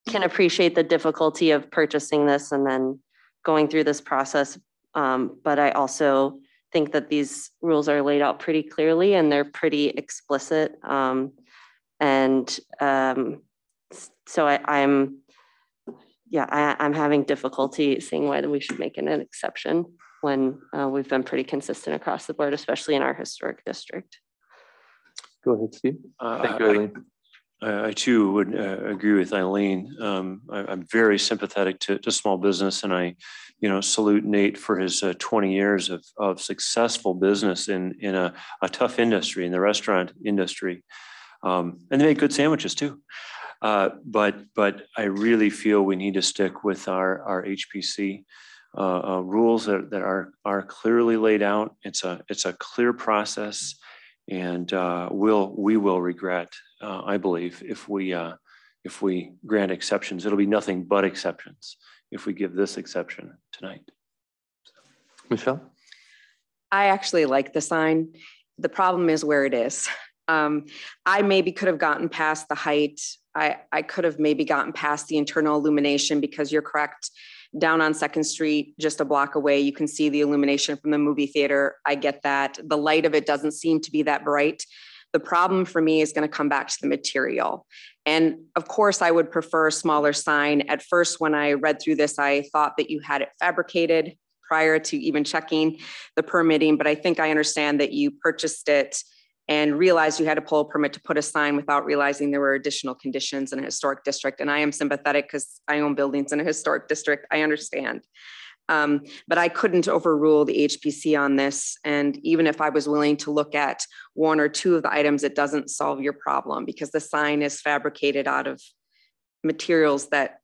can appreciate the difficulty of purchasing this and then going through this process. But I also think that these rules are laid out pretty clearly and they're pretty explicit. So I'm having difficulty seeing why we should make it an exception when we've been pretty consistent across the board, especially in our historic district. Go ahead, Steve. Thank you, Eileen. I too would agree with Eileen. I'm very sympathetic to small business, and I, salute Nate for his 20 years of successful business in a tough industry, in the restaurant industry, and they make good sandwiches too. But I really feel we need to stick with our HPC rules that are clearly laid out. It's a clear process. And we will regret, I believe, if we grant exceptions. It'll be nothing but exceptions if we give this exception tonight. Michelle? I actually like the sign. The problem is where it is. I maybe could have gotten past the height. I could have maybe gotten past the internal illumination, because you're correct. Down on 2nd Street, just a block away, you can see the illumination from the movie theater. I get that. The light of it doesn't seem to be that bright. The problem for me is going to come back to the material. And of course, I would prefer a smaller sign. At first, when I read through this, I thought that you had it fabricated prior to even checking the permitting, but I think I understand that you purchased it and realized you had to pull a permit to put a sign without realizing there were additional conditions in a historic district. And I am sympathetic because I own buildings in a historic district. I understand. But I couldn't overrule the HPC on this. And even if I was willing to look at 1 or 2 of the items, it doesn't solve your problem, because the sign is fabricated out of materials that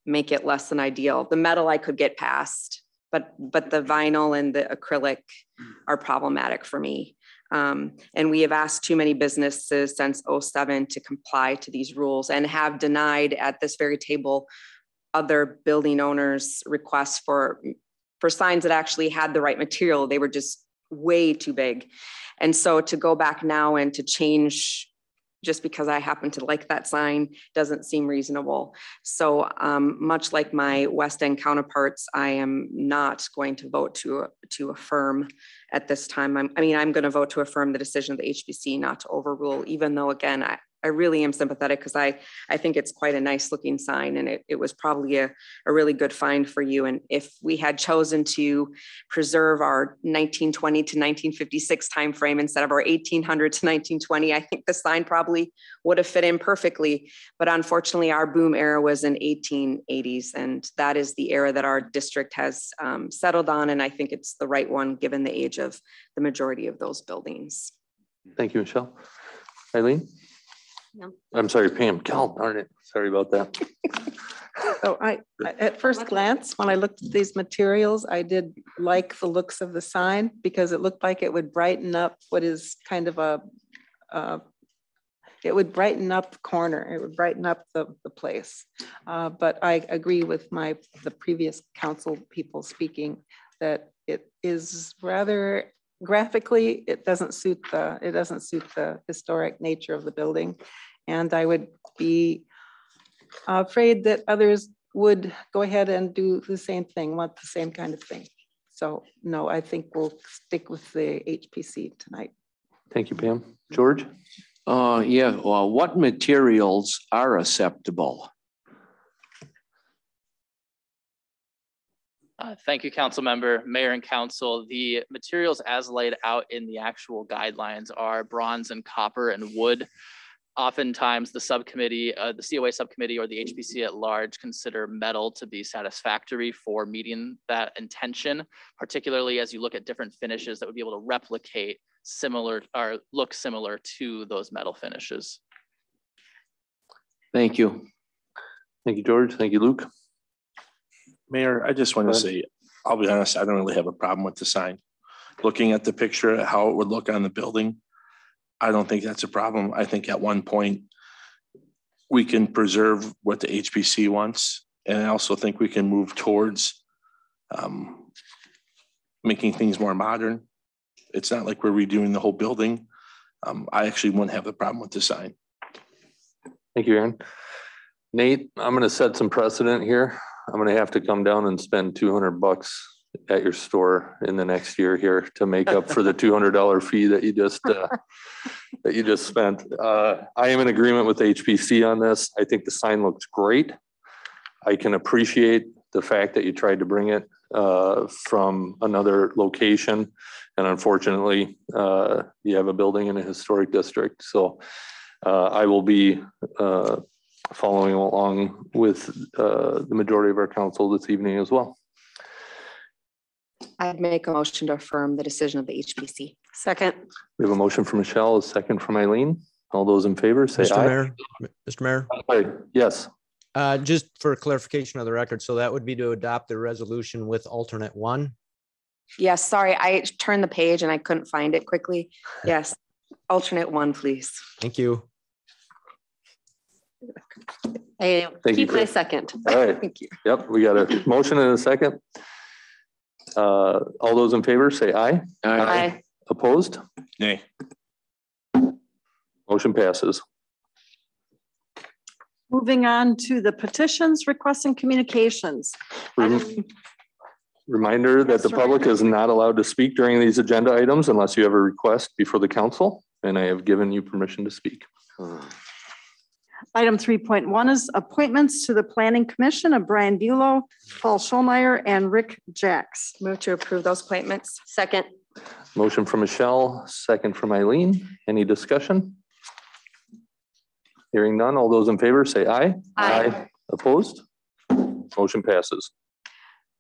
make it less than ideal. The metal I could get past, but the vinyl and the acrylic are problematic for me. And we have asked too many businesses since 2007 to comply to these rules, and have denied at this very table other building owners' requests for signs that actually had the right material. They were just way too big. And so to go back now and to change just because I happen to like that sign doesn't seem reasonable. So much like my West End counterparts, I am not going to vote to affirm at this time. I'm going to vote to affirm the decision of the HPC, not to overrule, even though, again, I really am sympathetic, because I think it's quite a nice looking sign, and it was probably a really good find for you. And if we had chosen to preserve our 1920 to 1956 timeframe instead of our 1800 to 1920, I think the sign probably would have fit in perfectly. But unfortunately, our boom era was in 1880s, and that is the era that our district has settled on. And I think it's the right one given the age of the majority of those buildings. Thank you, Michelle. Eileen? No. I'm sorry, Pam. God darn it. Sorry about that. So at first glance, when I looked at these materials, I did like the looks of the sign because it looked like it would brighten up what is kind of it would brighten up the corner. It would brighten up the place. But I agree with the previous council people speaking that it is rather graphically, it doesn't suit the historic nature of the building. And I would be afraid that others would go ahead and do the same thing, want the same kind of thing. So no, I think we'll stick with the HPC tonight. Thank you, Pam. George? Yeah, well, what materials are acceptable? Thank you, council member, mayor and council. The materials as laid out in the actual guidelines are bronze and copper and wood. Oftentimes the subcommittee, the COA subcommittee or the HPC at large consider metal to be satisfactory for meeting that intention, particularly as you look at different finishes that would be able to replicate similar or look similar to those metal finishes. Thank you. Thank you, George. Thank you, Luke. Mayor, I just want to say, I'll be honest, I don't really have a problem with the sign. Looking at the picture, how it would look on the building, I don't think that's a problem. I think at one point we can preserve what the HPC wants. And I also think we can move towards making things more modern. It's not like we're redoing the whole building. I actually wouldn't have a problem with the sign. Thank you, Aaron. Nate, I'm going to set some precedent here. I'm going to have to come down and spend $200 at your store in the next year here to make up for the $200 fee that you just spent. I am in agreement with HPC on this. I think the sign looks great. I can appreciate the fact that you tried to bring it from another location, and unfortunately, you have a building in a historic district. So I will be following along with the majority of our council this evening as well. I'd make a motion to affirm the decision of the HPC. Second. We have a motion from Michelle, a second from Eileen. All those in favor say Mr. aye. Mayor, Mr. Mayor. Sorry. Yes. Just for clarification of the record, so that would be to adopt the resolution with alternate one? Yes, sorry, I turned the page and I couldn't find it quickly. Yes, alternate one, please. Thank you. I keep my second. All right. Thank you. Yep, we got a motion and a second. All those in favor say aye. Aye. Opposed? Nay. Motion passes. Moving on to the petitions, requests, and communications. Reminder that the public is not allowed to speak during these agenda items unless you have a request before the council, and I have given you permission to speak. Item 3.1 is appointments to the Planning Commission of Brian Bulow, Paul Schulmeyer, and Rick Jacks. Move to approve those appointments. Second. Motion from Michelle, second from Eileen. Any discussion? Hearing none, all those in favor say aye. Aye. Opposed? Motion passes.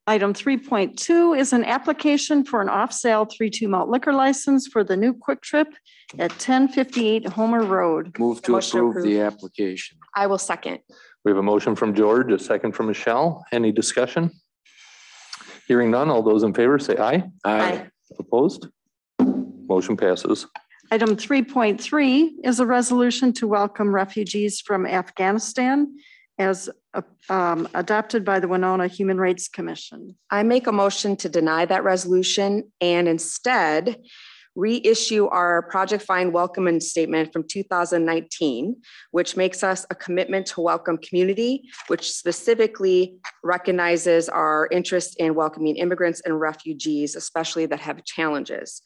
Item 3.2 is an application for an off-sale 3-2 malt liquor license for the new Quick Trip at 1058 Homer Road. Move to Motion approve approved. the application. I will second. We have a motion from George, a second from Michelle. Any discussion? Hearing none, all those in favor say aye. Aye. Opposed? Motion passes. Item 3.3 is a resolution to welcome refugees from Afghanistan as adopted by the Winona Human Rights Commission. I make a motion to deny that resolution and instead reissue our Project Find Welcome Statement from 2019, which makes us a commitment to welcome community, which specifically recognizes our interest in welcoming immigrants and refugees, especially that have challenges.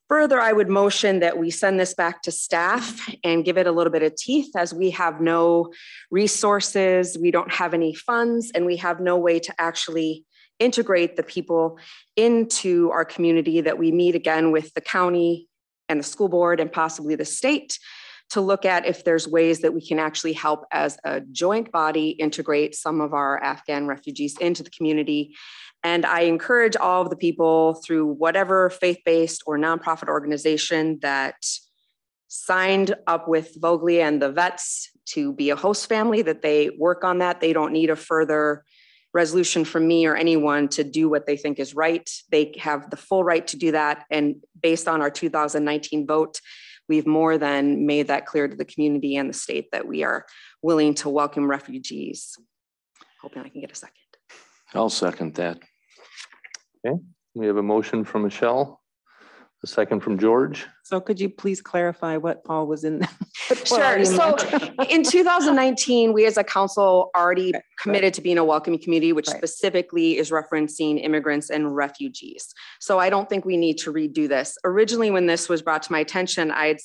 Further, I would motion that we send this back to staff and give it a little bit of teeth, as we have no resources, we don't have any funds, and we have no way to actually integrate the people into our community, that we meet again with the county and the school board and possibly the state to look at if there's ways that we can actually help as a joint body integrate some of our Afghan refugees into the community. And I encourage all of the people through whatever faith-based or nonprofit organization that signed up with Voglia and the vets to be a host family, that they work on that. They don't need a further resolution from me or anyone to do what they think is right. They have the full right to do that. And based on our 2019 vote, we've more than made that clear to the community and the state that we are willing to welcome refugees. Hoping I can get a second. I'll second that. Okay, we have a motion from Michelle, a second from George. So could you please clarify what all was in? Sure. So in 2019, we as a council already committed to being a welcoming community, which specifically is referencing immigrants and refugees. So I don't think we need to redo this. Originally, when this was brought to my attention, I had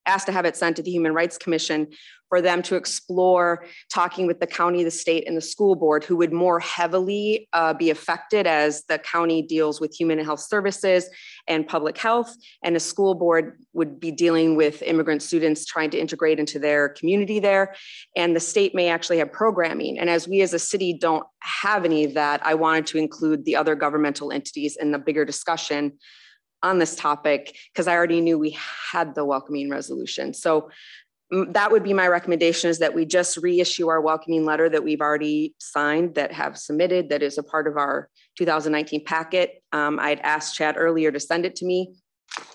asked to have it sent to the Human Rights Commission for them to explore talking with the county, the state, and the school board, who would more heavily be affected as the county deals with human and health services and public health, and the school board would be dealing with immigrant students trying to integrate into their community there. And the state may actually have programming. And as we as a city don't have any of that, I wanted to include the other governmental entities in the bigger discussion on this topic, because I already knew we had the welcoming resolution. So that would be my recommendation, is that we just reissue our welcoming letter that we've already signed, that have submitted, that is a part of our 2019 packet. I'd asked Chad earlier to send it to me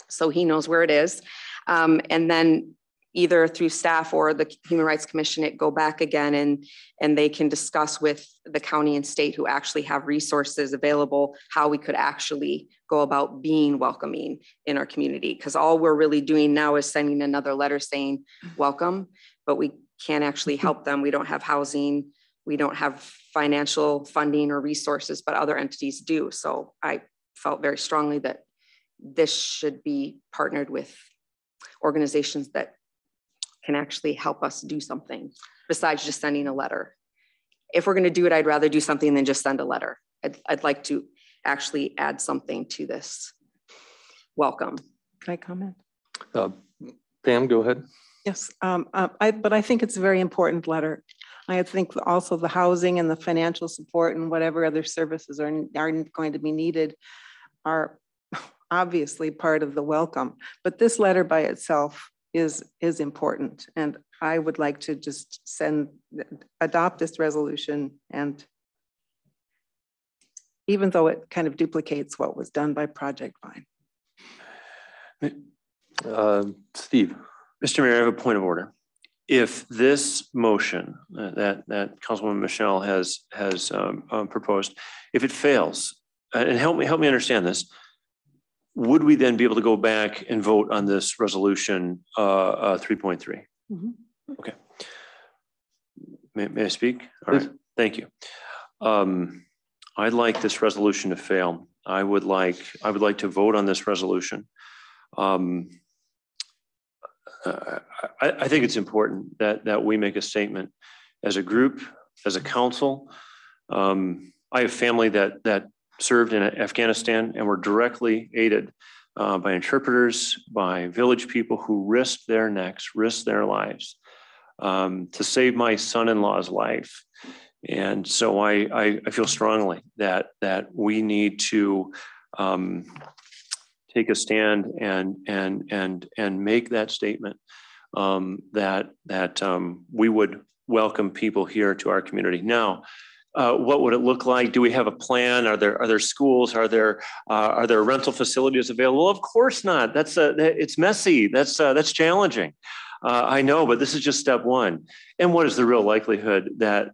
so he knows where it is. And then either through staff or the Human Rights Commission, it go back again and they can discuss with the county and state who actually have resources available, how we could actually go about being welcoming in our community. Because all we're really doing now is sending another letter saying welcome, but we can't actually help them. We don't have housing, we don't have financial funding or resources, but other entities do. So I felt very strongly that this should be partnered with organizations that can actually help us do something besides just sending a letter. If we're going to do it, I'd rather do something than just send a letter. I'd like to actually add something to this welcome. Can I comment? Pam, go ahead. Yes, but I think it's a very important letter. I think also the housing and the financial support and whatever other services are going to be needed are obviously part of the welcome. But this letter by itself is important. And I would like to just adopt this resolution, and even though it kind of duplicates what was done by Project Vine. Steve. Mr. Mayor, I have a point of order. If this motion that Councilwoman Michelle has proposed, if it fails, and help me understand this, would we then be able to go back and vote on this resolution 3.3? Mm-hmm. Okay. May I speak? All right. Thank you. I'd like this resolution to fail. I would like to vote on this resolution. I think it's important that we make a statement as a group, as a council. I have family that served in Afghanistan and were directly aided by interpreters, by village people who risked their necks, risked their lives to save my son-in-law's life. And so I feel strongly that we need to take a stand and make that statement that we would welcome people here to our community. Now, what would it look like? Do we have a plan? Are there schools? Are there rental facilities available? Of course not. It's messy. That's challenging. I know, but this is just step one. And what is the real likelihood that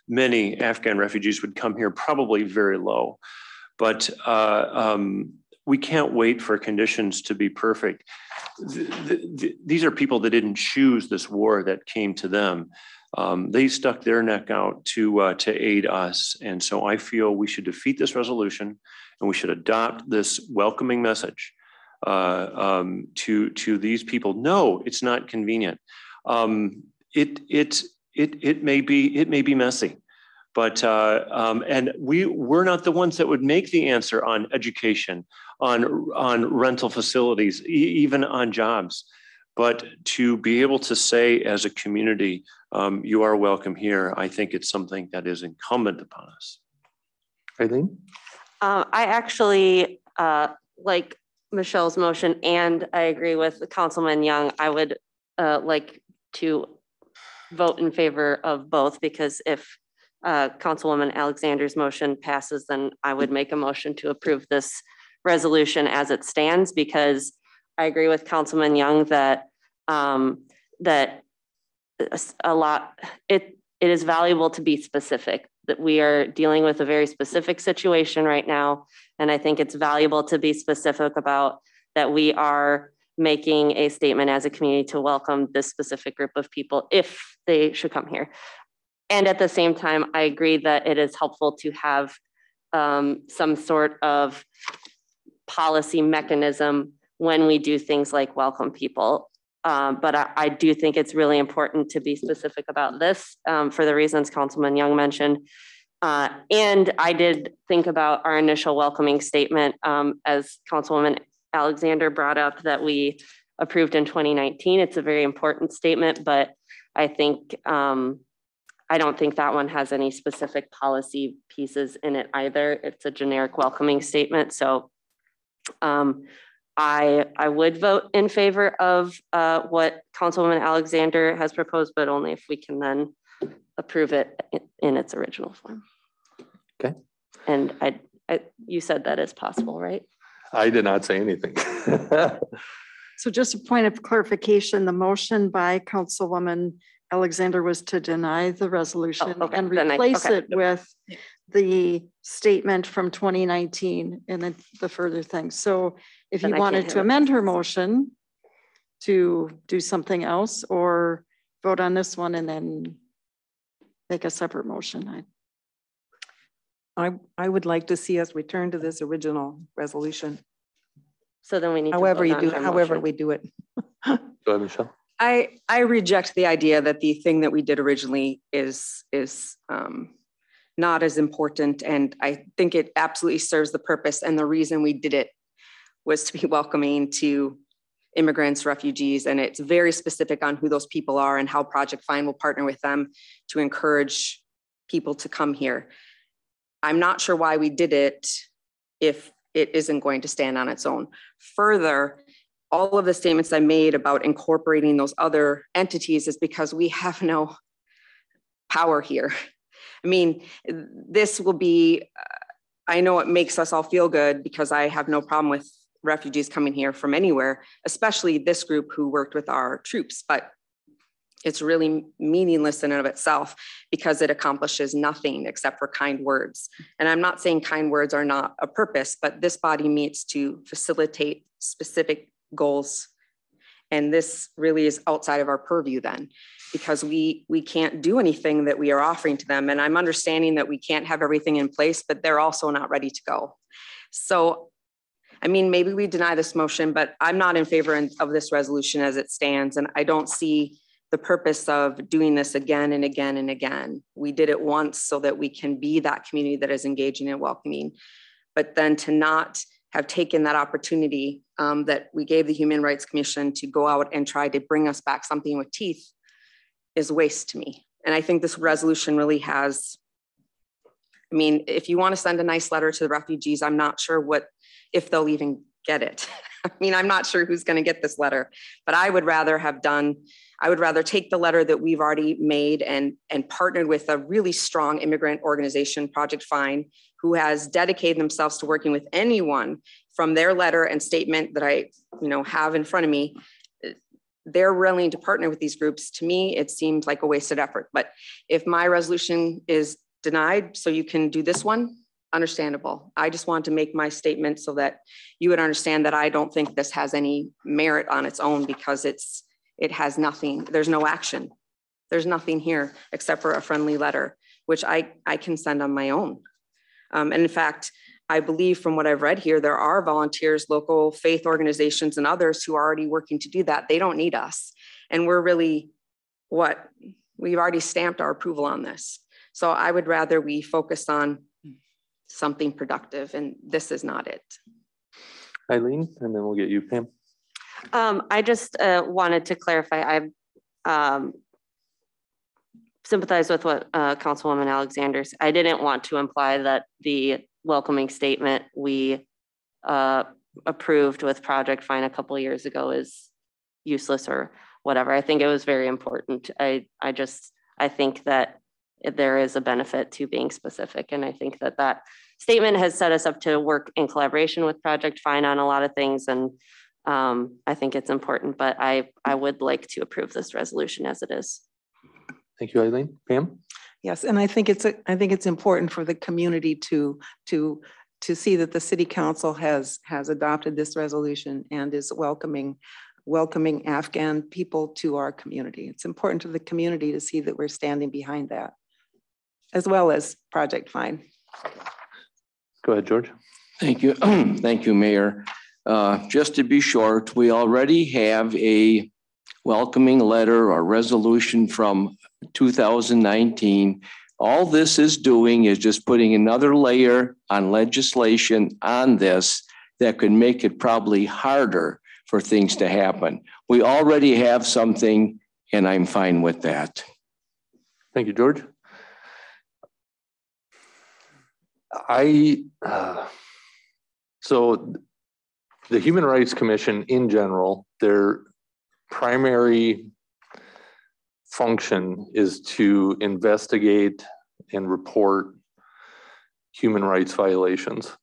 many Afghan refugees would come here? Probably very low. But we can't wait for conditions to be perfect. These are people that didn't choose this war that came to them. They stuck their neck out to aid us. And so I feel we should defeat this resolution and we should adopt this welcoming message to these people. No, it's not convenient. It may be messy, but and we're not the ones that would make the answer on education, on rental facilities, even on jobs. But to be able to say as a community, you are welcome here, I think it's something that is incumbent upon us. Eileen? I actually like Michelle's motion, and I agree with Councilman Young. I would like to vote in favor of both, because if Councilwoman Alexander's motion passes, then I would make a motion to approve this resolution as it stands, because I agree with Councilman Young that that it is valuable to be specific, that we are dealing with a very specific situation right now. And I think it's valuable to be specific about that we are making a statement as a community to welcome this specific group of people if they should come here. And at the same time, I agree that it is helpful to have some sort of policy mechanism when we do things like welcome people. But I do think it's really important to be specific about this for the reasons Councilman Young mentioned. And I did think about our initial welcoming statement as Councilwoman Alexander brought up that we approved in 2019. It's a very important statement, but I think I don't think that one has any specific policy pieces in it either. It's a generic welcoming statement. So I would vote in favor of what Councilwoman Alexander has proposed, but only if we can then approve it in its original form. Okay. And you said that is possible, right? I did not say anything. So just a point of clarification, the motion by Councilwoman Alexander was to deny the resolution and replace it with the statement from 2019 and then the further things. So if you wanted to amend her motion to do something else or vote on this one and then make a separate motion. I would like to see us return to this original resolution. So then we need however to you do it, however we do it. Go ahead, Michelle. I reject the idea that the thing that we did originally is not as important, and I think it absolutely serves the purpose. And the reason we did it was to be welcoming to immigrants, refugees, and it's very specific on who those people are and how Project Find will partner with them to encourage people to come here. I'm not sure why we did it if it isn't going to stand on its own. Further, all of the statements I made about incorporating those other entities is because we have no power here. I mean, this will be, I know it makes us all feel good because I have no problem with refugees coming here from anywhere, especially this group who worked with our troops, but it's really meaningless in and of itself because it accomplishes nothing except for kind words. And I'm not saying kind words are not a purpose, but this body meets to facilitate specific goals. And this really is outside of our purview then, because we can't do anything that we are offering to them. And I'm understanding that we can't have everything in place, but they're also not ready to go. So, I mean, maybe we deny this motion, but I'm not in favor of this resolution as it stands. And I don't see the purpose of doing this again and again and again. We did it once so that we can be that community that is engaging and welcoming, but then to not have taken that opportunity that we gave the Human Rights Commission to go out and try to bring us back something with teeth is waste to me. And I think this resolution really has, I mean, if you want to send a nice letter to the refugees, I'm not sure if they'll even get it. I mean, I'm not sure who's going to get this letter, but I would rather take the letter that we've already made and partnered with a really strong immigrant organization, Project Find, who has dedicated themselves to working with anyone. From their letter and statement that I have in front of me, they're willing to partner with these groups. To me, it seems like a wasted effort. But if my resolution is denied, so you can do this one, understandable. I just want to make my statement so that you would understand that I don't think this has any merit on its own, because it has nothing. There's no action. There's nothing here except for a friendly letter, which I can send on my own. And in fact, I believe from what I've read here, there are volunteers, local faith organizations and others who are already working to do that. They don't need us. And we're really we've already stamped our approval on this. So I would rather we focus on something productive, and this is not it. Eileen, and then we'll get you, Pam. I just wanted to clarify, I sympathize with what Councilwoman Alexander said. I didn't want to imply that the welcoming statement we approved with Project Fine a couple of years ago is useless or whatever. I think it was very important. I think that there is a benefit to being specific. And I think that that statement has set us up to work in collaboration with Project Fine on a lot of things. And I think it's important, but I would like to approve this resolution as it is. Thank you, Eileen. Pam? Yes, and I think it's important for the community to see that the city council has adopted this resolution and is welcoming Afghan people to our community. It's important to the community to see that we're standing behind that, as well as Project Fine. Go ahead, George. Thank you. Thank you, Mayor. Just to be short, we already have a welcoming letter or resolution from 2019. All this is doing is just putting another layer on legislation on this that could make it probably harder for things to happen. We already have something, and I'm fine with that. Thank you, George. So the Human Rights Commission in general, their primary function is to investigate and report human rights violations.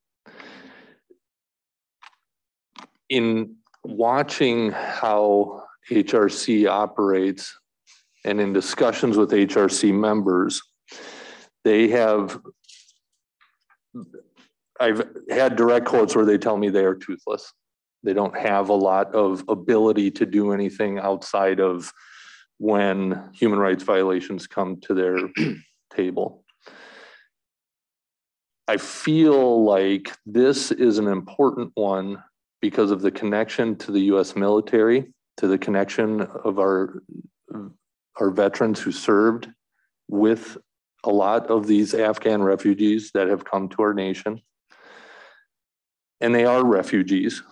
In watching how HRC operates and in discussions with HRC members, I've had direct quotes where they tell me they are toothless. They don't have a lot of ability to do anything outside of when human rights violations come to their table. I feel like this is an important one because of the connection to the US military, to the connection of our veterans who served with a lot of these Afghan refugees that have come to our nation. And they are refugees.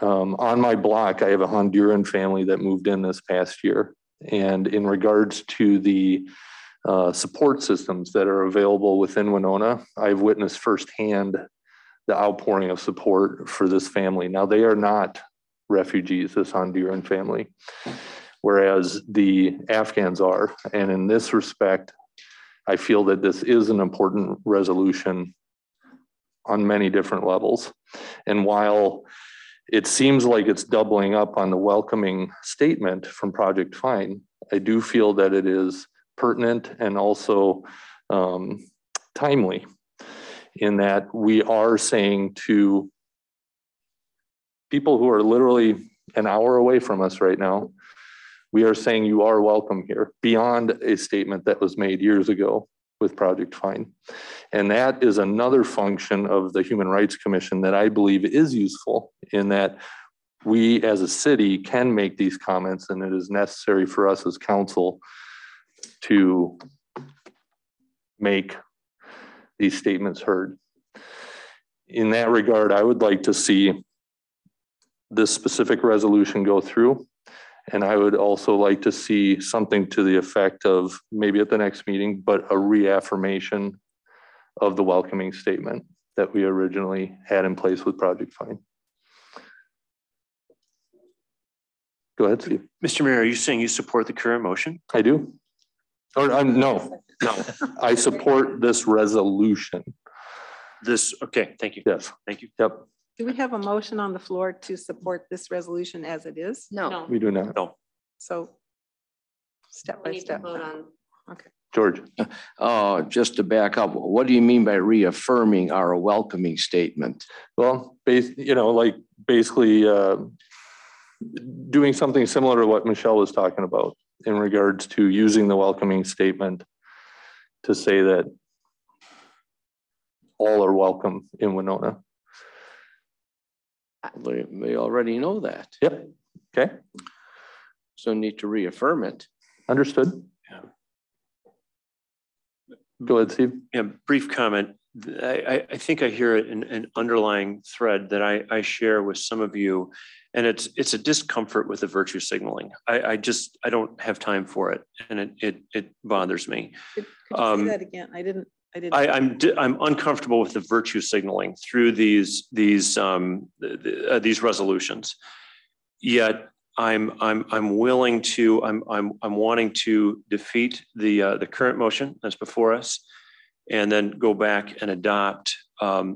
On my block, I have a Honduran family that moved in this past year. And in regards to the support systems that are available within Winona, I've witnessed firsthand the outpouring of support for this family. Now, they are not refugees, this Honduran family, whereas the Afghans are. And in this respect, I feel that this is an important resolution on many different levels. And while it seems like it's doubling up on the welcoming statement from Project Fine, I do feel that it is pertinent and also timely in that we are saying to people who are literally an hour away from us right now, we are saying you are welcome here beyond a statement that was made years ago with Project Fine. And that is another function of the Human Rights Commission that I believe is useful in that we as a city can make these comments, and it is necessary for us as council to make these statements heard. In that regard, I would like to see this specific resolution go through. And I would also like to see something to the effect of maybe at the next meeting, but a reaffirmation of the welcoming statement that we originally had in place with Project Fine. Go ahead, Steve. Mr. Mayor, are you saying you support the current motion? I do. Or no, I support this resolution. Okay, thank you. Yes. Thank you. Yep. Do we have a motion on the floor to support this resolution as it is? No. We do not. No. So step by step. Okay. George. Just to back up, what do you mean by reaffirming our welcoming statement? Well, basically doing something similar to what Michelle was talking about in regards to using the welcoming statement to say that all are welcome in Winona. They already know that. Yep. Okay. So need to reaffirm it. Understood. Yeah. Go ahead, Steve. Yeah, brief comment. I think I hear an underlying thread that I share with some of you, and it's a discomfort with the virtue signaling. I don't have time for it, and it bothers me. Could you say that again? I I'm uncomfortable with the virtue signaling through these resolutions. Yet I'm willing to I'm wanting to defeat the current motion that's before us, and then go back and adopt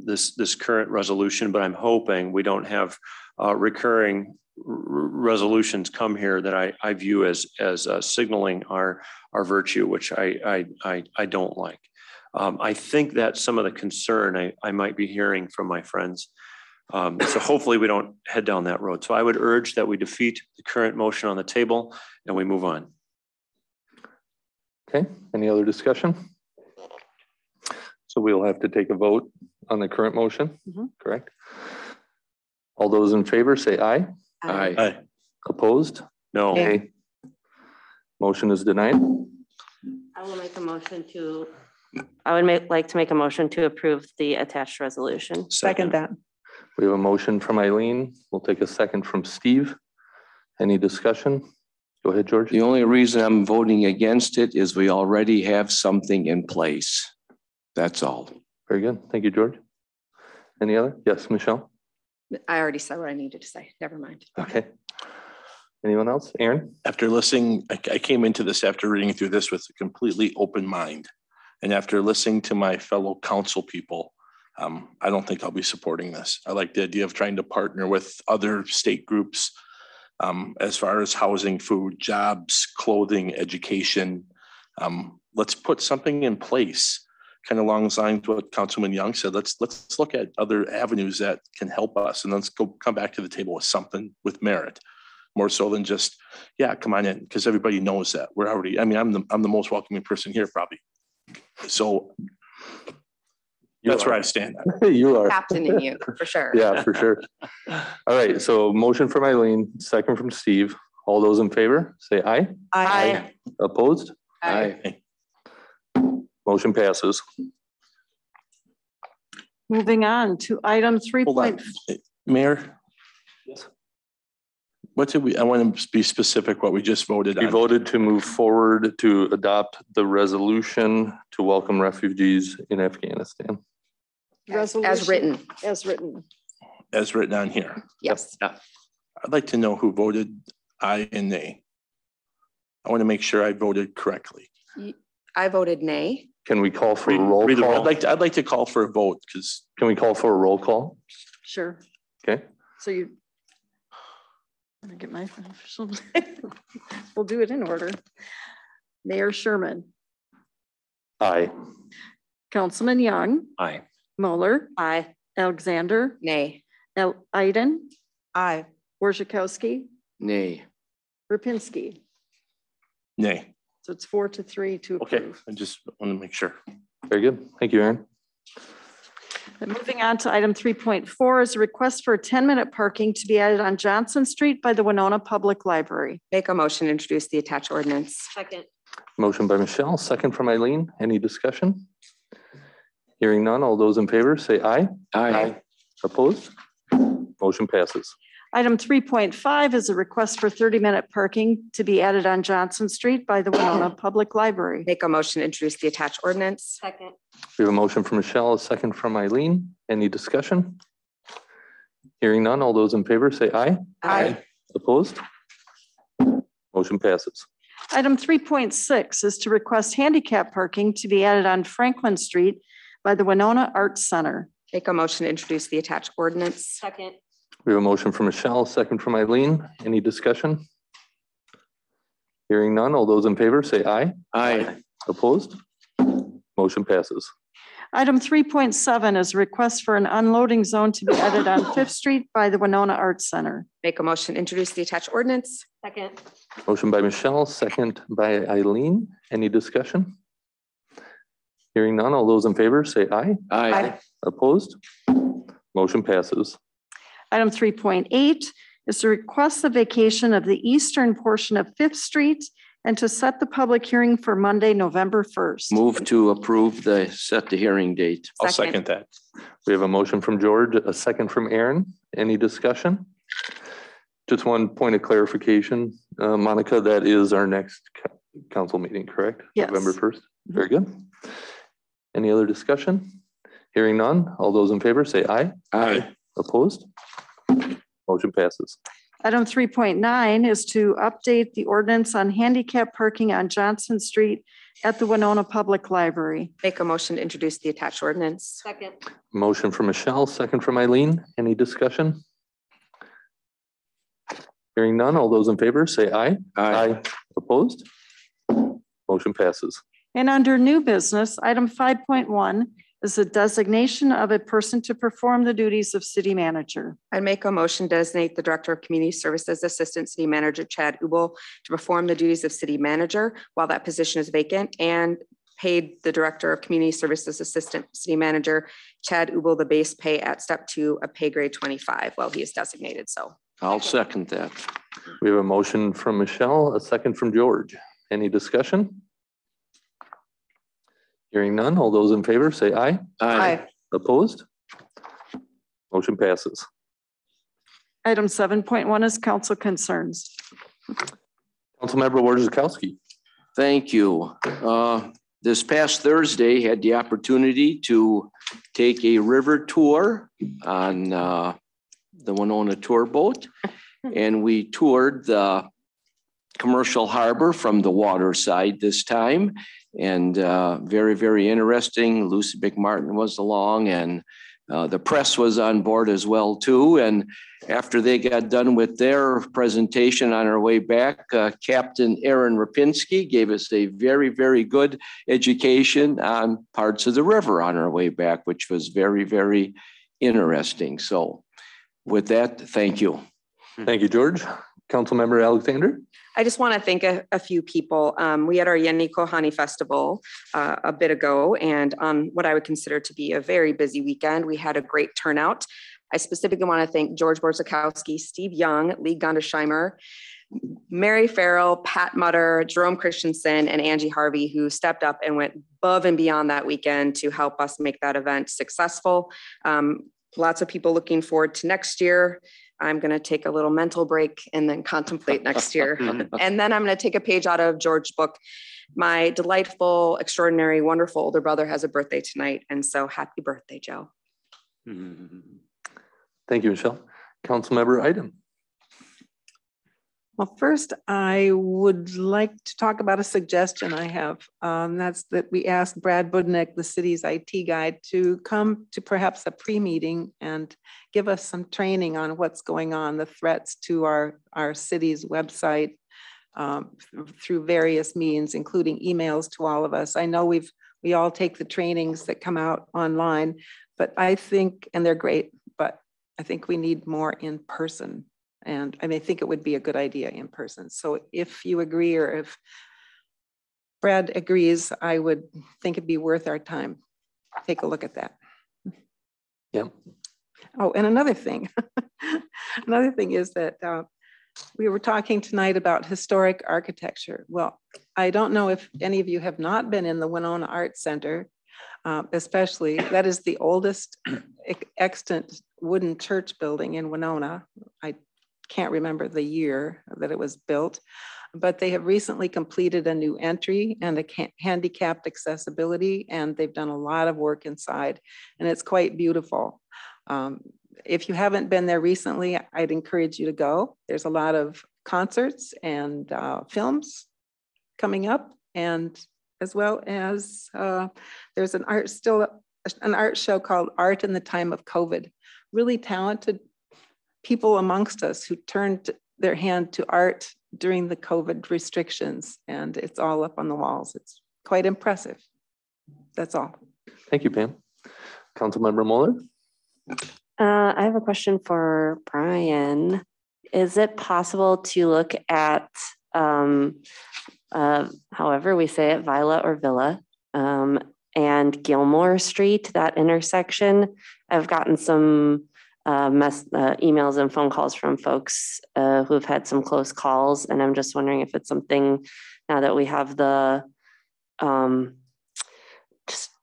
this current resolution. But I'm hoping we don't have recurring resolutions come here that I view as signaling our virtue, which I don't like. I think that's some of the concern I might be hearing from my friends. So hopefully we don't head down that road. So I would urge that we defeat the current motion on the table and we move on. Okay, any other discussion? So we'll have to take a vote on the current motion, correct? All those in favor say aye. Aye. Aye. Opposed? No. Nay. Motion is denied. I will make a motion to, like to make a motion to approve the attached resolution. Second that. We have a motion from Eileen. We'll take a second from Steve. Any discussion? Go ahead, George. The only reason I'm voting against it is we already have something in place. That's all. Very good. Thank you, George. Any other? Yes, Michelle? I already said what I needed to say. Never mind. Okay. Anyone else? Aaron? After listening, I came into this after reading through this with a completely open mind. And after listening to my fellow council people, I don't think I'll be supporting this. I like the idea of trying to partner with other state groups as far as housing, food, jobs, clothing, education. Let's put something in place, kind of along the lines of what Councilman Young said. Let's look at other avenues that can help us, and let's come back to the table with something with merit, more so than just, yeah, come on in, because everybody knows that we're already. I mean, I'm the most welcoming person here, probably. So that's where I stand. You are. Captain in you, for sure. Yeah, for sure. All right, so motion from Eileen, second from Steve. All those in favor, say aye. Aye. Opposed? Aye. Motion passes. Moving on to item 3. Hold on, Mayor. What did we, I want to be specific what we just voted on. We voted to move forward to adopt the resolution to welcome refugees in Afghanistan. As written. As written. As written on here. Yes. I'd like to know who voted aye and nay. I want to make sure I voted correctly. I voted nay. Can we call for a roll call? I'd like to call for a vote, because. Can we call for a roll call? Sure. Okay. So you. Let me get my official. We'll do it in order. Mayor Sherman. Aye. Councilman Young. Aye. Mueller. Aye. Alexander. Nay. Iden. Aye. Worzikowski. Nay. Rapinski. Nay. So it's 4-3 to approve. Okay, I just want to make sure. Very good. Thank you, Aaron. And moving on to item 3.4 is a request for a 10-minute parking to be added on Johnson Street by the Winona Public Library. Make a motion to introduce the attached ordinance. Second. Motion by Michelle, second from Eileen. Any discussion? Hearing none. All those in favor say aye. Aye. Opposed? Motion passes. Item 3.5 is a request for 30-minute parking to be added on Johnson Street by the Winona Public Library. Make a motion to introduce the attached ordinance. Second. We have a motion from Michelle, a second from Eileen. Any discussion? Hearing none. All those in favor say aye. Aye. Opposed? Motion passes. Item 3.6 is to request handicap parking to be added on Franklin Street by the Winona Arts Center. Make a motion to introduce the attached ordinance. Second. We have a motion from Michelle, second from Eileen. Any discussion? Hearing none. All those in favor say aye. Aye. Opposed? Motion passes. Item 3.7 is a request for an unloading zone to be added on Fifth Street by the Winona Arts Center. Make a motion to introduce the attached ordinance. Second. Motion by Michelle, second by Eileen. Any discussion? Hearing none. All those in favor say aye. Aye. Opposed? Motion passes. Item 3.8 is to request the vacation of the eastern portion of Fifth Street and to set the public hearing for Monday, November 1st. Move to approve set the hearing date. I'll second that. We have a motion from George, a second from Aaron. Any discussion? Just one point of clarification, Monica, that is our next council meeting, correct? Yes. November 1st. Very good. Any other discussion? Hearing none. All those in favor say aye. Aye. Opposed? Motion passes. Item 3.9 is to update the ordinance on handicap parking on Johnson Street at the Winona Public Library. Make a motion to introduce the attached ordinance. Second. Motion from Michelle, second from Eileen. Any discussion? Hearing none. All those in favor say aye. Aye. Opposed? Motion passes. And under new business, item 5.1 is the designation of a person to perform the duties of city manager. I'd make a motion to designate the Director of Community Services Assistant City Manager Chad Ubel to perform the duties of city manager while that position is vacant, and paid the Director of Community Services Assistant City Manager Chad Ubel the base pay at step 2 of pay grade 25 while he is designated. So I'll second that. We have a motion from Michelle, a second from George. Any discussion? Hearing none. All those in favor say aye. Aye. Opposed? Motion passes. Item 7.1 is council concerns. Councilmember Worzakowski. Thank you. This past Thursday, had the opportunity to take a river tour on the Winona tour boat. And we toured the commercial harbor from the water side this time. And very, very interesting. Lucy McMartin was along, and the press was on board as well too. And after they got done with their presentation on our way back, Captain Aaron Rapinski gave us a very, very good education on parts of the river on our way back, which was very, very interesting. So with that, thank you. Thank you, George. Councilmember Alexander. I just want to thank a few people. We had our Yenni Kohani Festival a bit ago, and on what I would consider to be a very busy weekend, we had a great turnout. I specifically want to thank George Borzakowski, Steve Young, Lee Gondesheimer, Mary Farrell, Pat Mutter, Jerome Christensen, and Angie Harvey, who stepped up and went above and beyond that weekend to help us make that event successful. Lots of people looking forward to next year. I'm going to take a little mental break and then contemplate next year. And then I'm going to take a page out of George's book. My delightful, extraordinary, wonderful older brother has a birthday tonight. And so happy birthday, Joe. Thank you, Michelle. Councilmember Iden. Well, first, I would like to talk about a suggestion I have. That's that we ask Brad Budnick, the city's IT guy, to come to perhaps a pre-meeting and give us some training on what's going on, the threats to our city's website through various means, including emails to all of us. I know we all take the trainings that come out online, but I think, and they're great, but I think we need more in person. And I think it would be a good idea in person. So if you agree, or if Brad agrees, I would think it'd be worth our time. Take a look at that. Yeah. Oh, and another thing, another thing is that we were talking tonight about historic architecture. Well, I don't know if any of you have not been in the Winona Arts Center, especially. That is the oldest extant wooden church building in Winona. I can't remember the year that it was built, but they have recently completed a new entry and a handicapped accessibility, and they've done a lot of work inside, and it's quite beautiful. If you haven't been there recently, I'd encourage you to go. There's a lot of concerts and films coming up, and as well as there's an art show called Art in the Time of COVID. Really talented people amongst us who turned their hand to art during the COVID restrictions, and it's all up on the walls. It's quite impressive. That's all. Thank you, Pam. Councilmember Mueller. I have a question for Brian. Is it possible to look at, however we say it, Vila or Villa, and Gilmore Street, that intersection? I've gotten some emails and phone calls from folks who've had some close calls, and I'm just wondering if it's something, now that we have the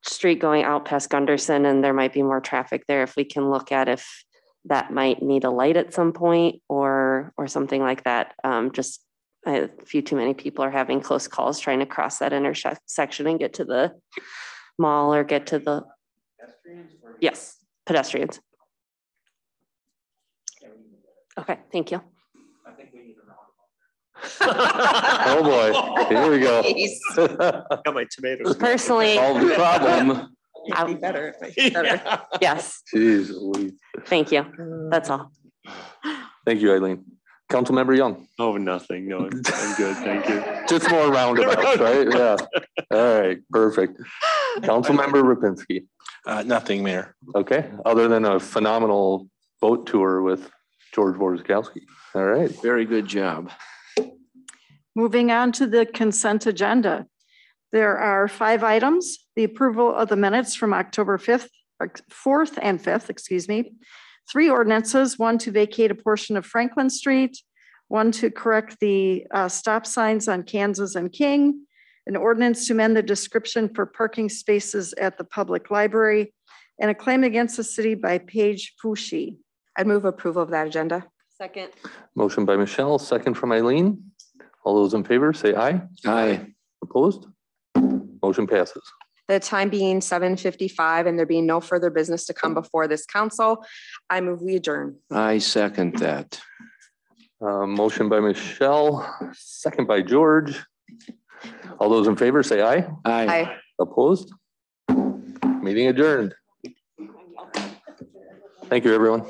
street going out past Gunderson and there might be more traffic there, if we can look at if that might need a light at some point or something like that. Just a few too many people are having close calls trying to cross that intersection and get to the mall or get to the, yes, pedestrians. Okay, thank you. Oh, boy. Here we go. Got my tomatoes. Personally. Solve the problem. It'd be better if I said it. Yes, Jeez Louise. thank you. That's all. Thank you, Eileen. Councilmember Young. Oh, nothing. No, I'm good. Thank you. Just more roundabouts, right? Yeah. All right, perfect. Councilmember Rapinski. Nothing, Mayor. Okay, other than a phenomenal boat tour with George Borzkowski. All right. Very good job. Moving on to the consent agenda. There are 5 items. The approval of the minutes from October 5th, 4th and 5th, excuse me. 3 ordinances, 1 to vacate a portion of Franklin Street, 1 to correct the stop signs on Kansas and King, an ordinance to amend the description for parking spaces at the public library, and a claim against the city by Paige Fushi. I'd move approval of that agenda. Second. Motion by Michelle, second from Eileen. All those in favor, say aye. Aye. Opposed? Motion passes. The time being 7:55 and there being no further business to come before this council, I move we adjourn. I second that. Motion by Michelle, second by George. All those in favor, say aye. Aye. Opposed? Meeting adjourned. Thank you, everyone.